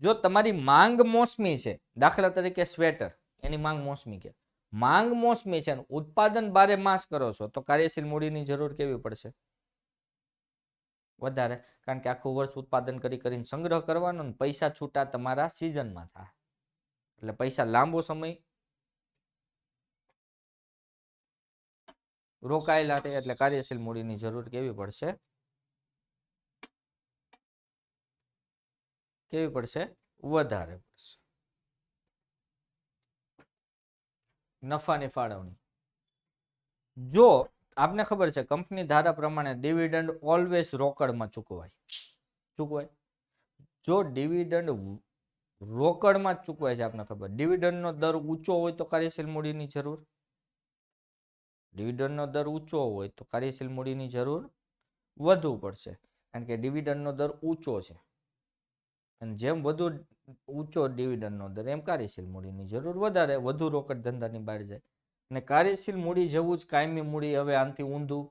જો તમારી માંગ મોસમી છે, દાખલા તરીકે સ્વેટર, એની માંગ મોસમી કે માંગ મોસમી છે, ઉત્પાદન બારે માસ કરો છો તો કાર્યશીલ મૂડીની જરૂર કેવી પડશે? વધારે, કારણ કે આખું વર્ષ ઉત્પાદન કરીને સંગ્રહ કરવાનો ને પૈસા છૂટા તમારા સિઝનમાં થાય, એટલે પૈસા લાંબો સમય રોકાયેલા છે, એટલે કાર્યશીલ મૂડીની જરૂર કેવી પડશે? કેવી પડશે? વધારે પડશે. નફાની ફાળવણી, જો આપને ખબર છે કંપની ધારા પ્રમાણે ડિવિડન્ડ ઓલવેઝ રોકડમાં ચૂકવાય. જો ડિવિડન્ડ રોકડમાં જ ચૂકવાય છે, આપને ખબર ડિવિડન્ડનો દર ઊંચો હોય તો કાર્યશીલ મૂડીની જરૂર, ડિવિડન્ડનો દર ઊંચો હોય તો કાર્યશીલ મૂડીની જરૂર વધુ પડશે, કારણ કે ડિવિડન્ડનો દર ઊંચો છે અને જેમ વધુ ઊંચો ડિવિડન્ડનો દર એમ કાર્યશીલ મૂડીની જરૂર વધારે, વધુ રોકડ ધંધાની બહાર જાય. અને કાર્યશીલ મૂડી જેવું જ કાયમી મૂડી, હવે આનાથી ઊંધું.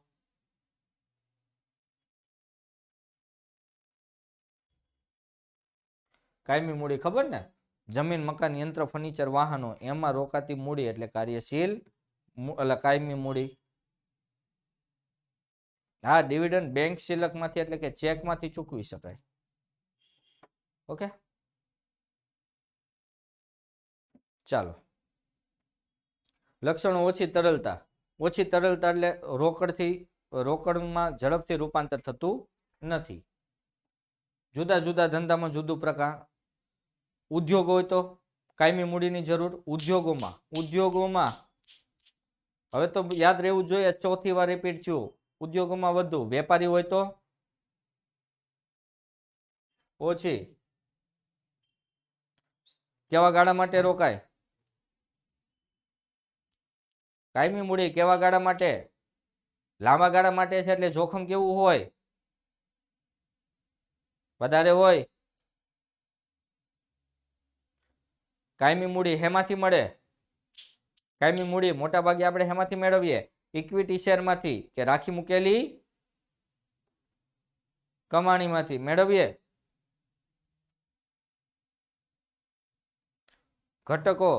કાયમી મૂડી ખબર ને, જમીન, મકાન, યંત્ર, ફર્નિચર, વાહનો, એમાં રોકાતી મૂડી એટલે કાર્યશીલ એટલે કાયમી મૂડી. હા, ડિવિડન્ડ બેંક શિલકમાંથી એટલે કે ચેકમાંથી ચૂકવી શકાય. ઓકે, ચાલો. લક્ષણો ઓછી તરલતા. ઓછી તરલતા એટલે રોકડમાં ઝડપથી રૂપાંતર થતું નથી. જુદા જુદા ધંધામાં જુદું પ્રકાર. ઉદ્યોગ હોય તો કાયમી મૂડીની જરૂર. ઉદ્યોગોમાં હવે તો યાદ રહેવું જોઈએ, ચોથી વાર રિપીટ થયું. ઉદ્યોગોમાં વધુ. વેપારી હોય તો ઓછી. કેવા ગાળા માટે રોકાય? કાયમી મૂડી કેવા ગાળા માટે? લાંબા ગાળા માટે છે, એટલે જોખમ કેવું હોય? વધારે હોય. કાયમી મૂડી હેમાંથી મળે? કાયમી મૂડી મોટા ભાગે આપણે હેમાંથી મેળવીએ? ઇક્વિટી શેરમાંથી કે રાખી મૂકેલી કમાણીમાંથી મેળવીએ. ઘટકો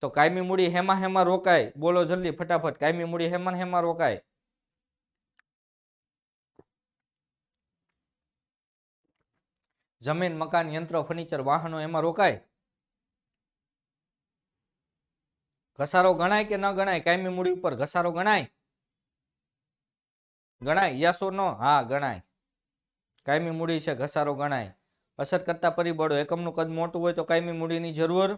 તો કાયમી મૂડી હેમાં રોકાય? બોલો જલ્દી ફટાફટ. કાયમી મૂડી હેમાં રોકાય? જમીન, મકાન, યંત્ર, ફર્નિચર, વાહનો, એમાં રોકાય? ઘસારો ગણાય કે ન ગણાય? કાયમી મૂડી ઉપર ઘસારો ગણાય? ગણાય? યસ ઓર નો? હા, ગણાય. કાયમી મૂડી છે, ઘસારો ગણાય. અસર કરતા પરિબળો. એકમનું કદ મોટું હોય તો કાયમી મૂડીની જરૂર.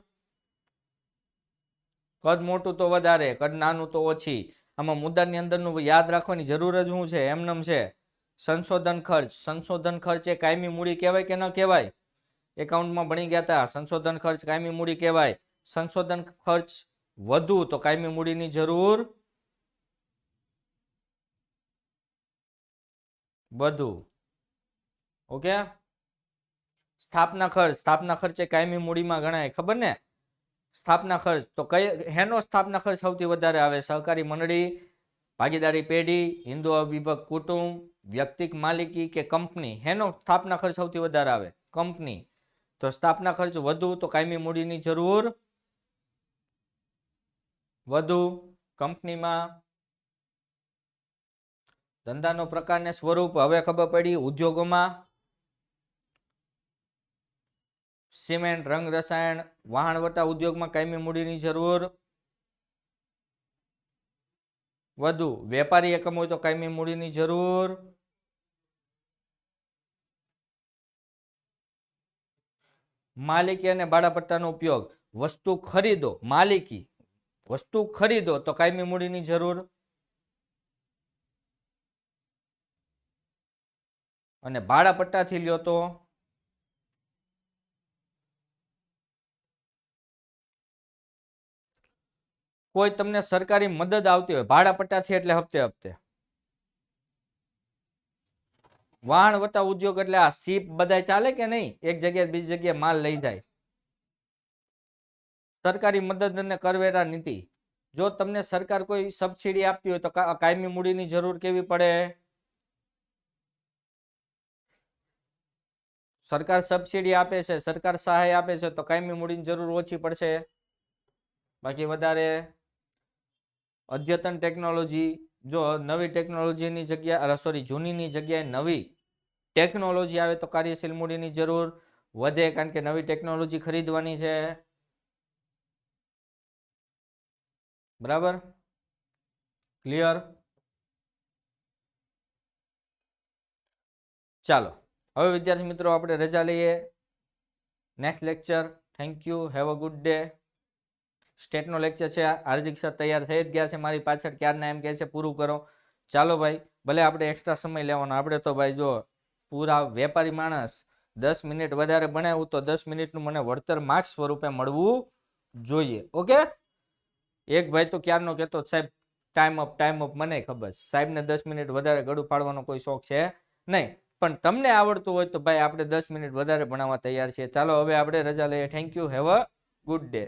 કદ મોટું તો વધારે, કદ નાનું તો ઓછી. આમાં મુદ્દાની અંદરનું યાદ રાખવાની જરૂર જ શું છે? એમનેમ છે. સંશોધન ખર્ચ એ કાયમી મૂડી કહેવાય કે ન કહેવાય? એકાઉન્ટમાં ભણી ગયા હતા, સંશોધન ખર્ચ કાયમી મૂડી કહેવાય. સંશોધન ખર્ચ વધુ તો કાયમી મૂડીની જરૂર વધુ. ઓકે. સ્થાપના ખર્ચ એ કાયમી મૂડીમાં ગણાય, ખબર ને? સ્થાપના ખર્ચ તો હેનો સ્થાપના ખર્ચ સૌથી વધારે આવે? સહકારી મંડળી, ભાગીદારી પેઢી, હિન્દુ અવિભક્ત કુટુંબ, વ્યક્તિક માલિકી કે કંપની? હેનો સ્થાપના ખર્ચ સૌથી વધારે આવે? કંપની. તો સ્થાપના ખર્ચ વધુ તો કાયમી મૂડીની જરૂર વધુ. કંપનીમાં ધંધાનો પ્રકાર ને સ્વરૂપ હવે ખબર પડી. ઉદ્યોગોમાં સિમેન્ટ, રંગ, રસાયણ, વહાણવટા ઉદ્યોગમાં કાયમી મૂડીની જરૂર વધુ. વેપારી એકમ હોય તો કાયમી મૂડીની જરૂર માલિકી અને ભાડાપટ્ટાનો ઉપયોગ. વસ્તુ ખરીદો, માલિકી. વસ્તુ ખરીદો તો કાયમી મૂડીની જરૂર, અને ભાડાપટ્ટાથી લ્યો તો કોઈ તમને સરકારી મદદ આવતી હોય, ભાડાપટ્ટાથી એટલે હપ્તે. વહાણવટા ઉદ્યોગ એટલે આ શિપ બધાય ચાલે કે નહીં? એક જગ્યાએ બીજી જગ્યાએ માલ લઈ જાય. સરકારી મદદ અને કરવેરા નીતિ. જો તમને સરકાર કોઈ સબસિડી આપતી હોય તો કાયમી મૂડીની જરૂર કેવી પડે? સરકાર સબસિડી આપે છે, સરકાર સહાય આપે છે, તો કાયમી મૂડીની જરૂર ઓછી પડશે. બાકી વધારે. અદ્યતન ટેકનોલોજી. જો નવી ટેકનોલોજીની જગ્યાએ જૂનીની જગ્યાએ નવી ટેકનોલોજી આવે તો કાર્યશીલ મૂડીની જરૂર વધે, કારણ કે નવી ટેકનોલોજી ખરીદવાની છે. બરાબર? ક્લિયર? ચાલો, હવે વિદ્યાર્થી મિત્રો આપણે રજા લઈએ. Next lecture. Thank you, have a good day. સ્ટેટનો લેક્ચર છે, હાર્દિક સર તૈયાર થઈ જ ગયા છે મારી પાછળ, ક્યારના એમ કહે છે પૂરું કરો. ચાલો ભાઈ, ભલે આપણે એક્સ્ટ્રા સમય લેવાનો, આપણે તો ભાઈ જો પૂરા વેપારી માણસ, 10 મિનિટ વધારે ભણાવ્યું તો 10 મિનિટનું મને વળતર માર્ક્સ સ્વરૂપે મળવું જોઈએ. ઓકે. એક ભાઈ તો ક્યારનો કહેતો સાહેબ ટાઈમ અપ, મને ખબર છે સાહેબને 10 મિનિટ વધારે ગળું ફાડવાનો કોઈ શોખ છે નહીં, પણ તમને આવડતું હોય તો ભાઈ આપણે 10 મિનિટ વધારે ભણાવવા તૈયાર છીએ. ચાલો હવે આપણે રજા લઈએ. Thank you, have a good day.